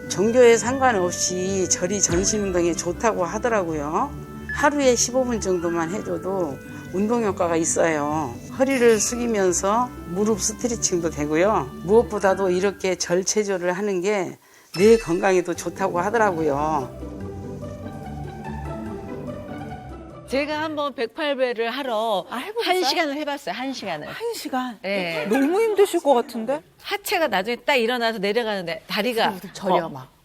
종교에 상관없이 절이 전신 운동에 좋다고 하더라고요. 하루에 15분 정도만 해줘도 운동 효과가 있어요. 허리를 숙이면서 무릎 스트레칭도 되고요. 무엇보다도 이렇게 절 체조를 하는 게 뇌 건강에도 좋다고 하더라고요. 제가 한번 108배를 하러 한 시간을 해봤어요. 한 시간을. 1시간? 네. 너무 힘드실 것 같은데? 하체가 나중에 딱 일어나서 내려가는데 다리가 저려 막.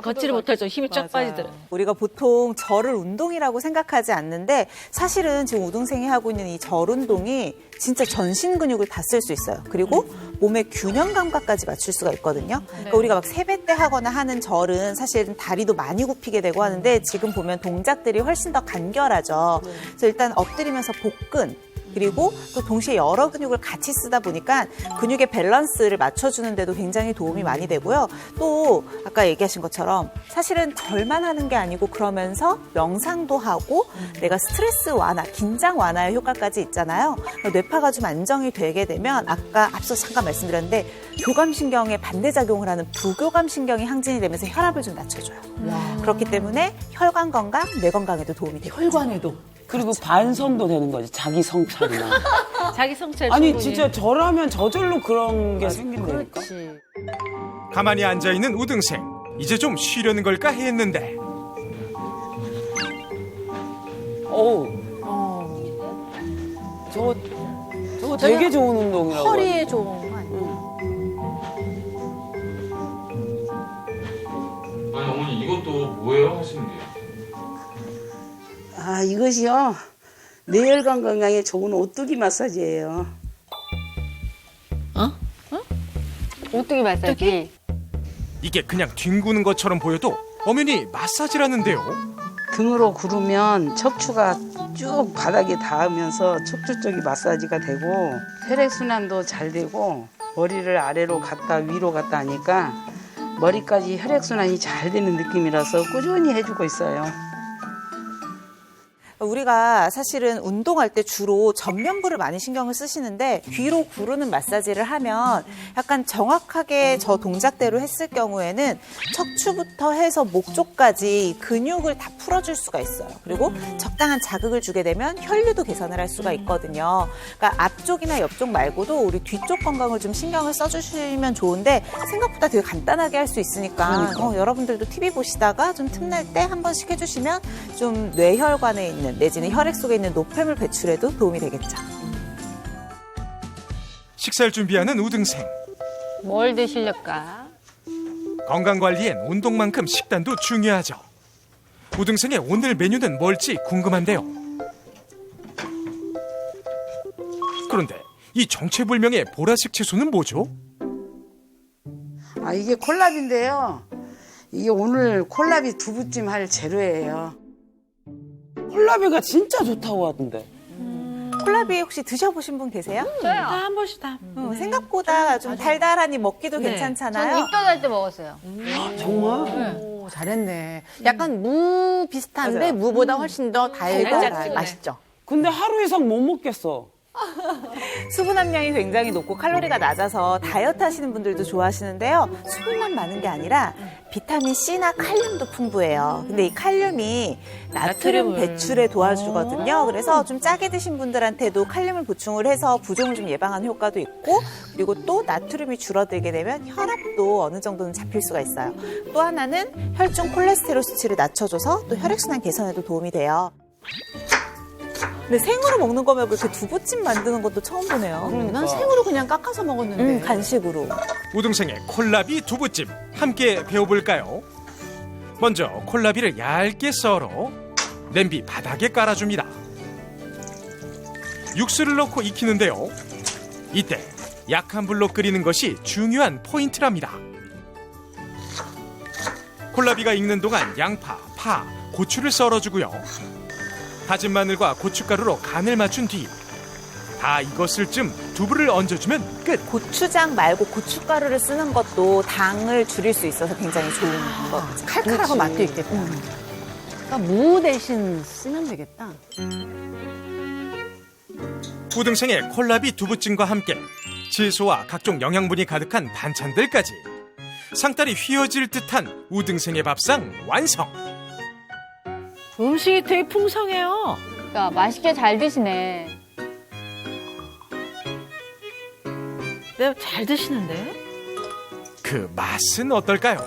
걷지를 못할 정도 힘이 쫙 빠지더라고요. 우리가 보통 절을 운동이라고 생각하지 않는데 사실은 지금 우등생이 하고 있는 이 절 운동이 진짜 전신 근육을 다 쓸 수 있어요. 그리고 몸의 균형 감각까지 맞출 수가 있거든요. 그러니까 우리가 막 세배 때 하거나 하는 절은 사실은 다리도 많이 굽히게 되고 하는데 지금 보면 동작들이 훨씬 더 간결하죠. 그래서 일단 엎드리면서 복근, 그리고 또 동시에 여러 근육을 같이 쓰다 보니까 근육의 밸런스를 맞춰주는데도 굉장히 도움이 많이 되고요. 또 아까 얘기하신 것처럼 사실은 절만 하는 게 아니고 그러면서 명상도 하고 내가 스트레스 완화, 긴장 완화의 효과까지 있잖아요. 뇌파가 좀 안정이 되게 되면 아까 앞서 잠깐 말씀드렸는데 교감신경에 반대작용을 하는 부교감신경이 항진이 되면서 혈압을 좀 낮춰줘요. 그렇기 때문에 혈관 건강, 뇌 건강에도 도움이 돼요. 혈관에도. 그리고 반성도 되는 거지. 자기 성찰이나. 자기 성찰 아니 충분히. 진짜 절하면 저절로 그런 게 생긴다니까. 그렇지. 가만히 앉아있는 우등생. 이제 좀 쉬려는 걸까 했는데 어우. 저거 되게 좋은 운동이라고. 허리에 좋은 거 아니에요? 아니, 어머니 이것도 뭐예요? 하시는 게? 아, 이것이요. 뇌혈관 건강에 좋은 오뚜기 마사지예요. 오뚜기 마사지. 이게 그냥 뒹구는 것처럼 보여도 엄연히 마사지라는데요. 등으로 구르면 척추가 쭉 바닥에 닿으면서 척추 쪽이 마사지가 되고 혈액순환도 잘 되고 머리를 아래로 갔다 위로 갔다 하니까 머리까지 혈액순환이 잘 되는 느낌이라서 꾸준히 해주고 있어요. 우리가 사실은 운동할 때 주로 전면부를 많이 신경을 쓰시는데 뒤로 구르는 마사지를 하면 약간 정확하게 저 동작대로 했을 경우에는 척추부터 해서 목 쪽까지 근육을 다 풀어줄 수가 있어요. 그리고 적당한 자극을 주게 되면 혈류도 개선을 할 수가 있거든요. 그러니까 앞쪽이나 옆쪽 말고도 우리 뒤쪽 건강을 좀 신경을 써주시면 좋은데 생각보다 되게 간단하게 할 수 있으니까 여러분들도 TV 보시다가 좀 틈날 때 한 번씩 해주시면 좀 뇌혈관에 있는 내지는 혈액 속에 있는 노폐물 배출에도 도움이 되겠죠. 식사를 준비하는 우등생. 뭘 드실까? 건강관리엔 운동만큼 식단도 중요하죠. 우등생의 오늘 메뉴는 뭘지 궁금한데요. 그런데 이 정체불명의 보라색 채소는 뭐죠? 아, 이게 콜라비인데요. 이게 오늘 콜라비 두부찜 할 재료예요. 콜라비가 진짜 좋다고 하던데. 콜라비 혹시 드셔보신 분 계세요? 저요. 한 번씩 다. 생각보다 좀 달달하니 먹기도 네. 괜찮잖아요. 저는 입덧할 때 먹었어요. 정말? 오, 잘했네. 약간 무 비슷한데 맞아요. 무보다 훨씬 더 달고 달짝지근해. 맛있죠. 근데 하루 이상 못 먹겠어. 수분 함량이 굉장히 높고 칼로리가 낮아서 다이어트 하시는 분들도 좋아하시는데요. 수분만 많은 게 아니라 비타민 C나 칼륨도 풍부해요. 근데 이 칼륨이 나트륨 나트륨을. 배출에 도와주거든요. 그래서 좀 짜게 드신 분들한테도 칼륨을 보충을 해서 부종을 좀 예방하는 효과도 있고, 그리고 또 나트륨이 줄어들게 되면 혈압도 어느 정도는 잡힐 수가 있어요. 또 하나는 혈중 콜레스테롤 수치를 낮춰줘서 또 혈액순환 개선에도 도움이 돼요. 근데 생으로 먹는 거면 그렇게 두부찜 만드는 것도 처음 보네요. 난 생으로 그냥 깎아서 먹었는데. 간식으로. 우등생의 콜라비 두부찜 함께 배워볼까요? 먼저 콜라비를 얇게 썰어 냄비 바닥에 깔아줍니다. 육수를 넣고 익히는데요. 이때 약한 불로 끓이는 것이 중요한 포인트랍니다. 콜라비가 익는 동안 양파, 파, 고추를 썰어주고요. 다진 마늘과 고춧가루로 간을 맞춘 뒤 다 익었을 쯤 두부를 얹어주면 끝. 고추장 말고 고춧가루를 쓰는 것도 당을 줄일 수 있어서 굉장히 좋은 방법이죠. 칼칼하고 맛도 있겠다. 그러니까 무 대신 쓰면 되겠다. 우등생의 콜라비 두부찜과 함께 채소와 각종 영양분이 가득한 반찬들까지 상다리 휘어질 듯한 우등생의 밥상 완성. 음식이 되게 풍성해요. 그러니까 맛있게 잘 드시네. 네, 잘 드시는데? 그 맛은 어떨까요?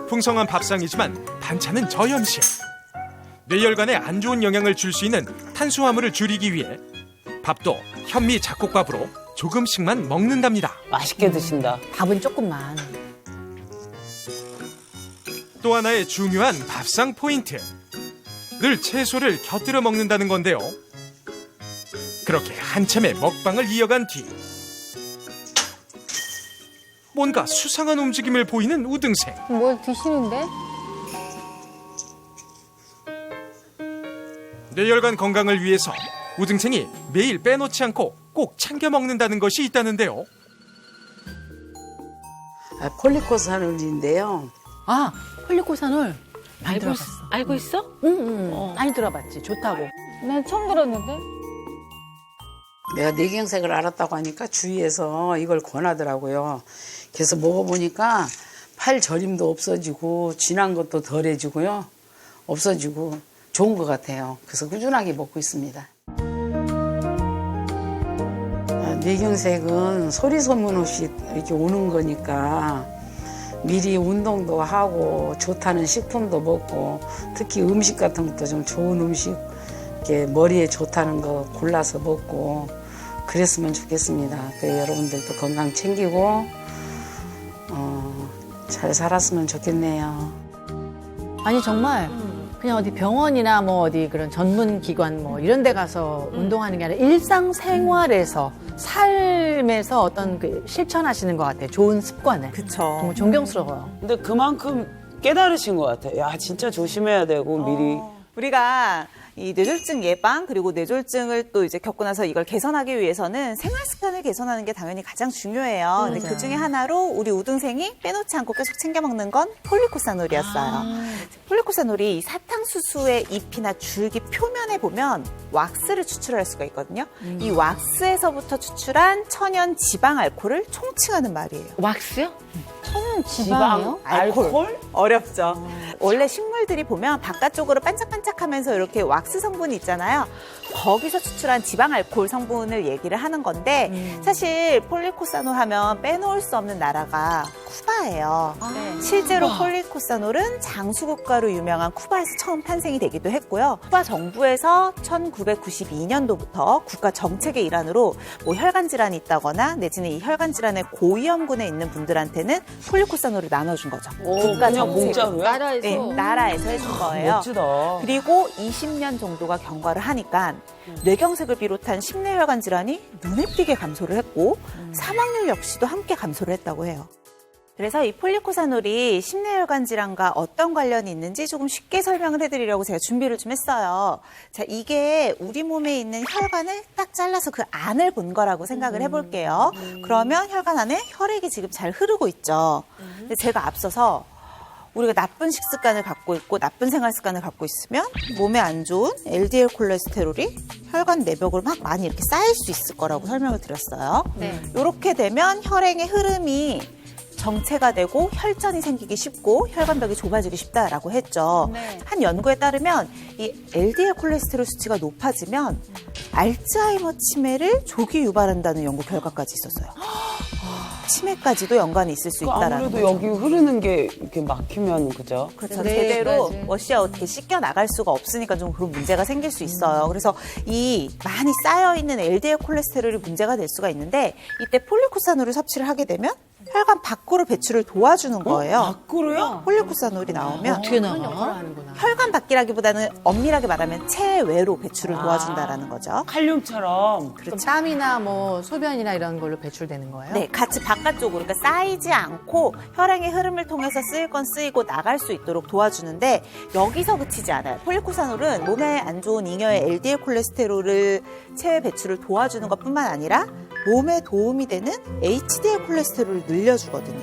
풍성한 밥상이지만 반찬은 저염식. 뇌혈관에 안 좋은 영향을 줄 수 있는 탄수화물을 줄이기 위해 밥도 현미 잡곡밥으로 조금씩만 먹는답니다. 맛있게 드신다. 밥은 조금만. 또 하나의 중요한 밥상 포인트. 늘 채소를 곁들여 먹는다는 건데요. 그렇게 한참의 먹방을 이어간 뒤 뭔가 수상한 움직임을 보이는 우등생. 뭘 드시는데? 뇌혈관 건강을 위해서 우등생이 매일 빼놓지 않고 꼭 챙겨 먹는다는 것이 있다는데요. 아, 폴리코사놀인데요. 아, 폴리코사놀. 많이 들어봤어. 알고 있어? 응. 많이 들어봤지. 좋다고. 난 처음 들었는데. 내가 뇌경색을 알았다고 하니까 주위에서 이걸 권하더라고요. 그래서 먹어보니까 팔 저림도 없어지고 진한 것도 덜해지고요. 없어지고 좋은 것 같아요. 그래서 꾸준하게 먹고 있습니다. 뇌경색은 소리 소문 없이 이렇게 오는 거니까 미리 운동도 하고 좋다는 식품도 먹고 특히 음식 같은 것도 좀 좋은 음식 이렇게 머리에 좋다는 거 골라서 먹고 그랬으면 좋겠습니다. 여러분들도 건강 챙기고 잘 살았으면 좋겠네요. 아니 정말 그냥 어디 병원이나 뭐 어디 그런 전문 기관 뭐 이런 데 가서 운동하는 게 아니라 일상생활에서 삶에서 어떤 그 실천하시는 것 같아요. 좋은 습관을. 그쵸. 정말 존경스러워요. 근데 그만큼 깨달으신 것 같아요. 야, 진짜 조심해야 되고 미리. 우리가 이 뇌졸중 예방 그리고 뇌졸중을 또 이제 겪고 나서 이걸 개선하기 위해서는 생활 습관을 개선하는 게 당연히 가장 중요해요. 근데 그 중에 하나로 우리 우등생이 빼놓지 않고 계속 챙겨 먹는 건 폴리코사놀이었어요. 폴리코사놀이 이 사탕수수의 잎이나 줄기 표면에 보면 왁스를 추출할 수가 있거든요. 이 왁스에서부터 추출한 천연 지방 알코올을 총칭하는 말이에요. 왁스요? 천연 지방이요? 알코올? 어렵죠. 원래 식물들이 보면 바깥쪽으로 반짝반짝하면서 이렇게 왁스 성분이 있잖아요. 거기서 추출한 지방 알코올 성분을 얘기를 하는 건데 사실 폴리코사놀 하면 빼놓을 수 없는 나라가 쿠바예요. 실제로 폴리코사놀은 장수국가로 유명한 쿠바에서 처음 탄생이 되기도 했고요. 쿠바 정부에서 1992년도부터 국가 정책의 일환으로 뭐 혈관 질환이 있다거나 내지는 이 혈관 질환의 고위험군에 있는 분들한테는 폴리코사놀을 나눠준 거죠. 국가 그냥 정책. 공짜로요? 나라에서. 네, 나라에서 해준 거예요. 멋지다. 그리고 20년 정도가 경과를 하니까 뇌경색을 비롯한 심내혈관 질환이 눈에 띄게 감소를 했고 사망률 역시도 함께 감소를 했다고 해요. 그래서 이 폴리코사놀이 심내혈관 질환과 어떤 관련이 있는지 조금 쉽게 설명을 해드리려고 제가 준비를 좀 했어요. 자, 이게 우리 몸에 있는 혈관을 딱 잘라서 그 안을 본 거라고 생각을 해볼게요. 그러면 혈관 안에 혈액이 지금 잘 흐르고 있죠. 근데 제가 앞서서 우리가 나쁜 식습관을 갖고 있고 나쁜 생활 습관을 갖고 있으면 몸에 안 좋은 LDL 콜레스테롤이 혈관 내벽으로 막 많이 이렇게 쌓일 수 있을 거라고 설명을 드렸어요. 네. 이렇게 되면 혈액의 흐름이 정체가 되고 혈전이 생기기 쉽고 혈관벽이 좁아지기 쉽다라고 했죠. 네. 한 연구에 따르면 이 LDL 콜레스테롤 수치가 높아지면 알츠하이머 치매를 조기 유발한다는 연구 결과까지 있었어요. 치매까지도 연관이 있을 수 있다라는 아무래도 거죠. 여기 흐르는 게 이렇게 막히면 그죠? 그렇죠. 네, 제대로 맞아요. 워시아 어떻게 씻겨 나갈 수가 없으니까 좀 그런 문제가 생길 수 있어요. 그래서 이 많이 쌓여 있는 LDL 콜레스테롤이 문제가 될 수가 있는데 이때 폴리코사놀을 섭취를 하게 되면 혈관 밖으로 배출을 도와주는 거예요. 밖으로요? 폴리코사놀이 나오면 어떻게 나와? 혈관 밖이라기보다는 엄밀하게 말하면 체외로 배출을 도와준다라는 거죠. 칼륨처럼. 그럼 땀이나 뭐 소변이나 이런 걸로 배출되는 거예요? 네, 같이 바깥쪽으로 그러니까 쌓이지 않고 혈액의 흐름을 통해서 쓰일 건 쓰이고 나갈 수 있도록 도와주는데 여기서 그치지 않아요. 폴리코사놀은 몸에 안 좋은 잉여의 LDL 콜레스테롤을 체외 배출을 도와주는 것뿐만 아니라 몸에 도움이 되는 HDL 콜레스테롤을 늘려주거든요.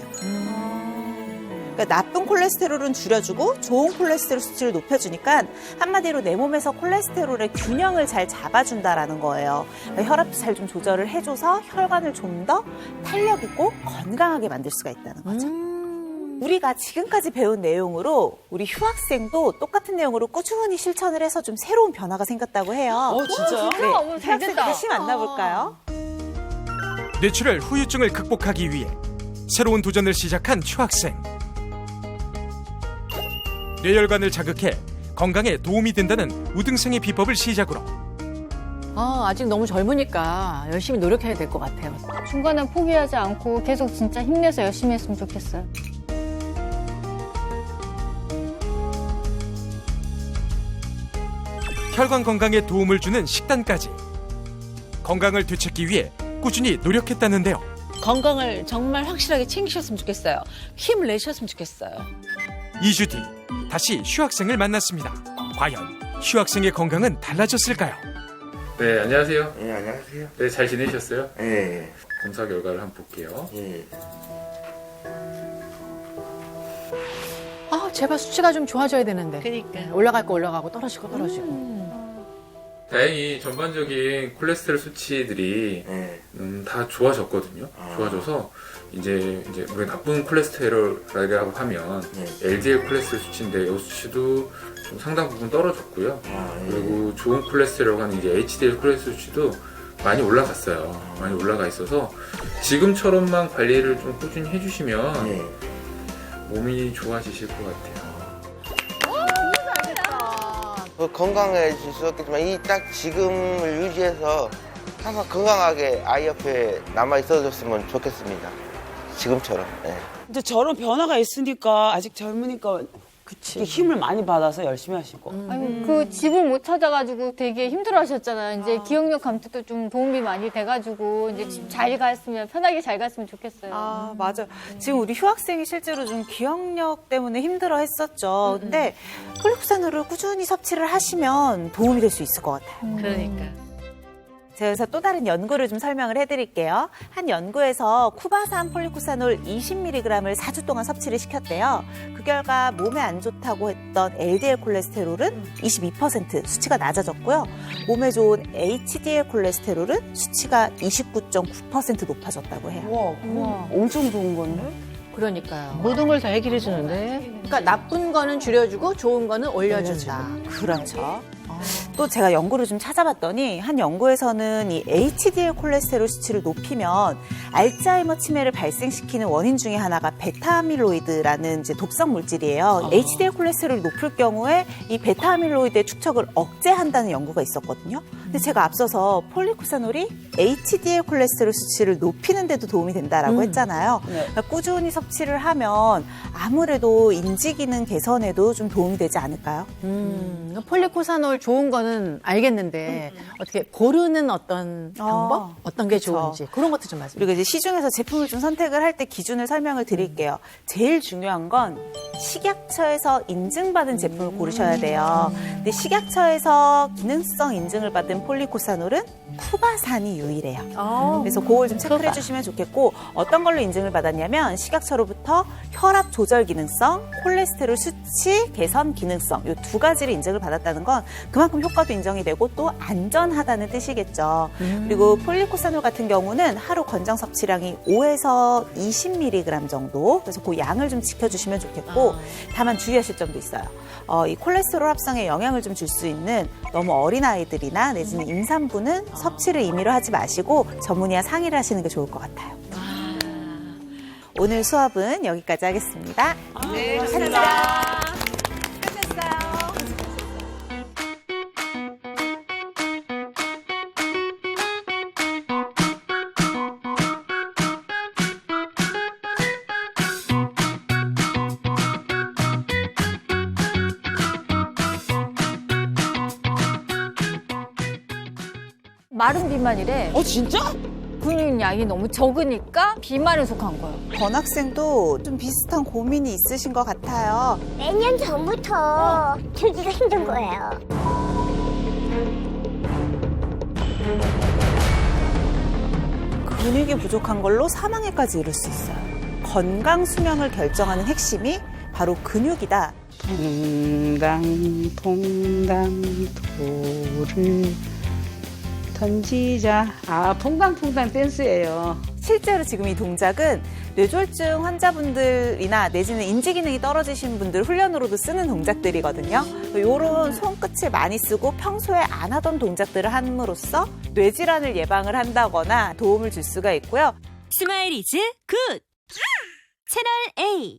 그러니까 나쁜 콜레스테롤은 줄여주고 좋은 콜레스테롤 수치를 높여주니까 한마디로 내 몸에서 콜레스테롤의 균형을 잘 잡아준다라는 거예요. 그러니까 혈압도 잘 좀 조절을 해줘서 혈관을 좀 더 탄력 있고 건강하게 만들 수가 있다는 거죠. 우리가 지금까지 배운 내용으로 우리 휴학생도 똑같은 내용으로 꾸준히 실천을 해서 좀 새로운 변화가 생겼다고 해요. 진짜요? 네, 어머, 잘 휴학생 됐다. 다시 만나볼까요? 뇌출혈 후유증을 극복하기 위해 새로운 도전을 시작한 휴학생. 뇌혈관을 자극해 건강에 도움이 된다는 우등생의 비법을 시작으로 아직 너무 젊으니까 열심히 노력해야 될 것 같아요. 중간에 포기하지 않고 계속 진짜 힘내서 열심히 했으면 좋겠어요. 혈관 건강에 도움을 주는 식단까지 건강을 되찾기 위해 꾸준히 노력했다는데요. 건강을 정말 확실하게 챙기셨으면 좋겠어요. 힘을 내셨으면 좋겠어요. 2주 뒤 다시 휴학생을 만났습니다. 과연 휴학생의 건강은 달라졌을까요? 네, 안녕하세요. 예, 안녕하세요. 네, 잘 지내셨어요? 예, 검사 결과를 한번 볼게요. 예. 제발 수치가 좀 좋아져야 되는데. 그러니까. 올라갈 거 올라가고 떨어지고 떨어지고. 다행히 전반적인 콜레스테롤 수치들이 예. 다 좋아졌거든요. 좋아져서 이제 우리 나쁜 콜레스테롤이라고 하면 LDL 콜레스테롤 수치인데 이 수치도 좀 상당 부분 떨어졌고요. 그리고 좋은 콜레스테롤 하는 이제 HDL 콜레스테롤 수치도 많이 올라갔어요. 많이 올라가 있어서 지금처럼만 관리를 좀 꾸준히 해주시면 몸이 좋아지실 것 같아요. 건강해질 수 없겠지만 이 딱 지금을 유지해서 항상 건강하게 아이 옆에 남아 있어줬으면 좋겠습니다. 지금처럼. 예. 근데 저런 변화가 있으니까 아직 젊으니까 힘을 많이 받아서 열심히 하시고. 아이고, 그 집을 못 찾아가지고 되게 힘들어하셨잖아요. 이제 기억력 감퇴도 좀 도움이 많이 돼가지고 이제 집 잘 갔으면 편하게 잘 갔으면 좋겠어요. 아, 맞아요. 지금 우리 휴학생이 실제로 좀 기억력 때문에 힘들어 했었죠. 근데 폴리쿠산올을 꾸준히 섭취를 하시면 도움이 될 수 있을 것 같아요. 그러니까. 제가 그래서 또 다른 연구를 좀 설명을 해드릴게요. 한 연구에서 쿠바산 폴리쿠산올 20mg을 4주 동안 섭취를 시켰대요. 그 결과 몸에 안 좋다고 했던 LDL 콜레스테롤은 22% 수치가 낮아졌고요. 몸에 좋은 HDL 콜레스테롤은 수치가 29.9% 높아졌다고 해요. 와, 엄청 좋은 건데? 그러니까요. 모든 걸 다 해결해 주는데. 그러니까 나쁜 거는 줄여주고 좋은 거는 올려준다. 그렇죠. 또 제가 연구를 좀 찾아봤더니 한 연구에서는 이 HDL 콜레스테롤 수치를 높이면 알츠하이머 치매를 발생시키는 원인 중에 하나가 베타아밀로이드라는 이제 독성 물질이에요. HDL 콜레스테롤이 높을 경우에 이 베타아밀로이드의 축적을 억제한다는 연구가 있었거든요. 근데 제가 앞서서 폴리쿠산올이 HDL 콜레스테롤 수치를 높이는 데도 도움이 된다라고 했잖아요. 그러니까 꾸준히 섭취를 하면 아무래도 인지 기능 개선에도 좀 도움이 되지 않을까요? 폴리코사놀 좋은 거는 알겠는데 어떻게 고르는 어떤 방법? 어떤 게 그쵸. 좋은지 그런 것도 좀 말씀해 그리고 이제 시중에서 제품을 좀 선택을 할 때 기준을 설명을 드릴게요. 제일 중요한 건 식약처에서 인증받은 제품을 고르셔야 돼요. 근데 식약처에서 기능성 인증을 받은 폴리코사놀은 쿠바산이 유일해요. 그래서 그걸 좀 체크를 해주시면 좋겠고 어떤 걸로 인증을 받았냐면 식약처로부터 혈압 조절 기능성, 콜레스테롤 수치 개선 기능성 이 두 가지를 인증을 받았다는 건 그만큼 효과도 인정이 되고 또 안전하다는 뜻이겠죠. 그리고 폴리코사놀 같은 경우는 하루 권장 섭취량이 5에서 20mg 정도. 그래서 그 양을 좀 지켜주시면 좋겠고 다만 주의하실 점도 있어요. 이 콜레스테롤 합성에 영향을 좀 줄 수 있는 너무 어린 아이들이나 내지는 임산부는 섭취를 임의로 하지 마시고 전문의와 상의를 하시는 게 좋을 것 같아요. 오늘 수업은 여기까지 하겠습니다. 네, 감사합니다. 마른 비만이래. 진짜? 근육량이 너무 적으니까 비만에 속한 거예요. 권 학생도 좀 비슷한 고민이 있으신 것 같아요. 몇년 전부터 들기가 힘든 거예요. 근육이 부족한 걸로 사망에까지 이를 수 있어요. 건강 수명을 결정하는 핵심이 바로 근육이다. 퐁당퐁당 돌을 던지자. 퐁당퐁당 댄스예요. 실제로 지금 이 동작은 뇌졸중 환자분들이나 내지는 인지 기능이 떨어지신 분들 훈련으로도 쓰는 동작들이거든요. 이런 손끝을 많이 쓰고 평소에 안 하던 동작들을 함으로써 뇌질환을 예방을 한다거나 도움을 줄 수가 있고요. 스마일 이즈 굿! 채널 A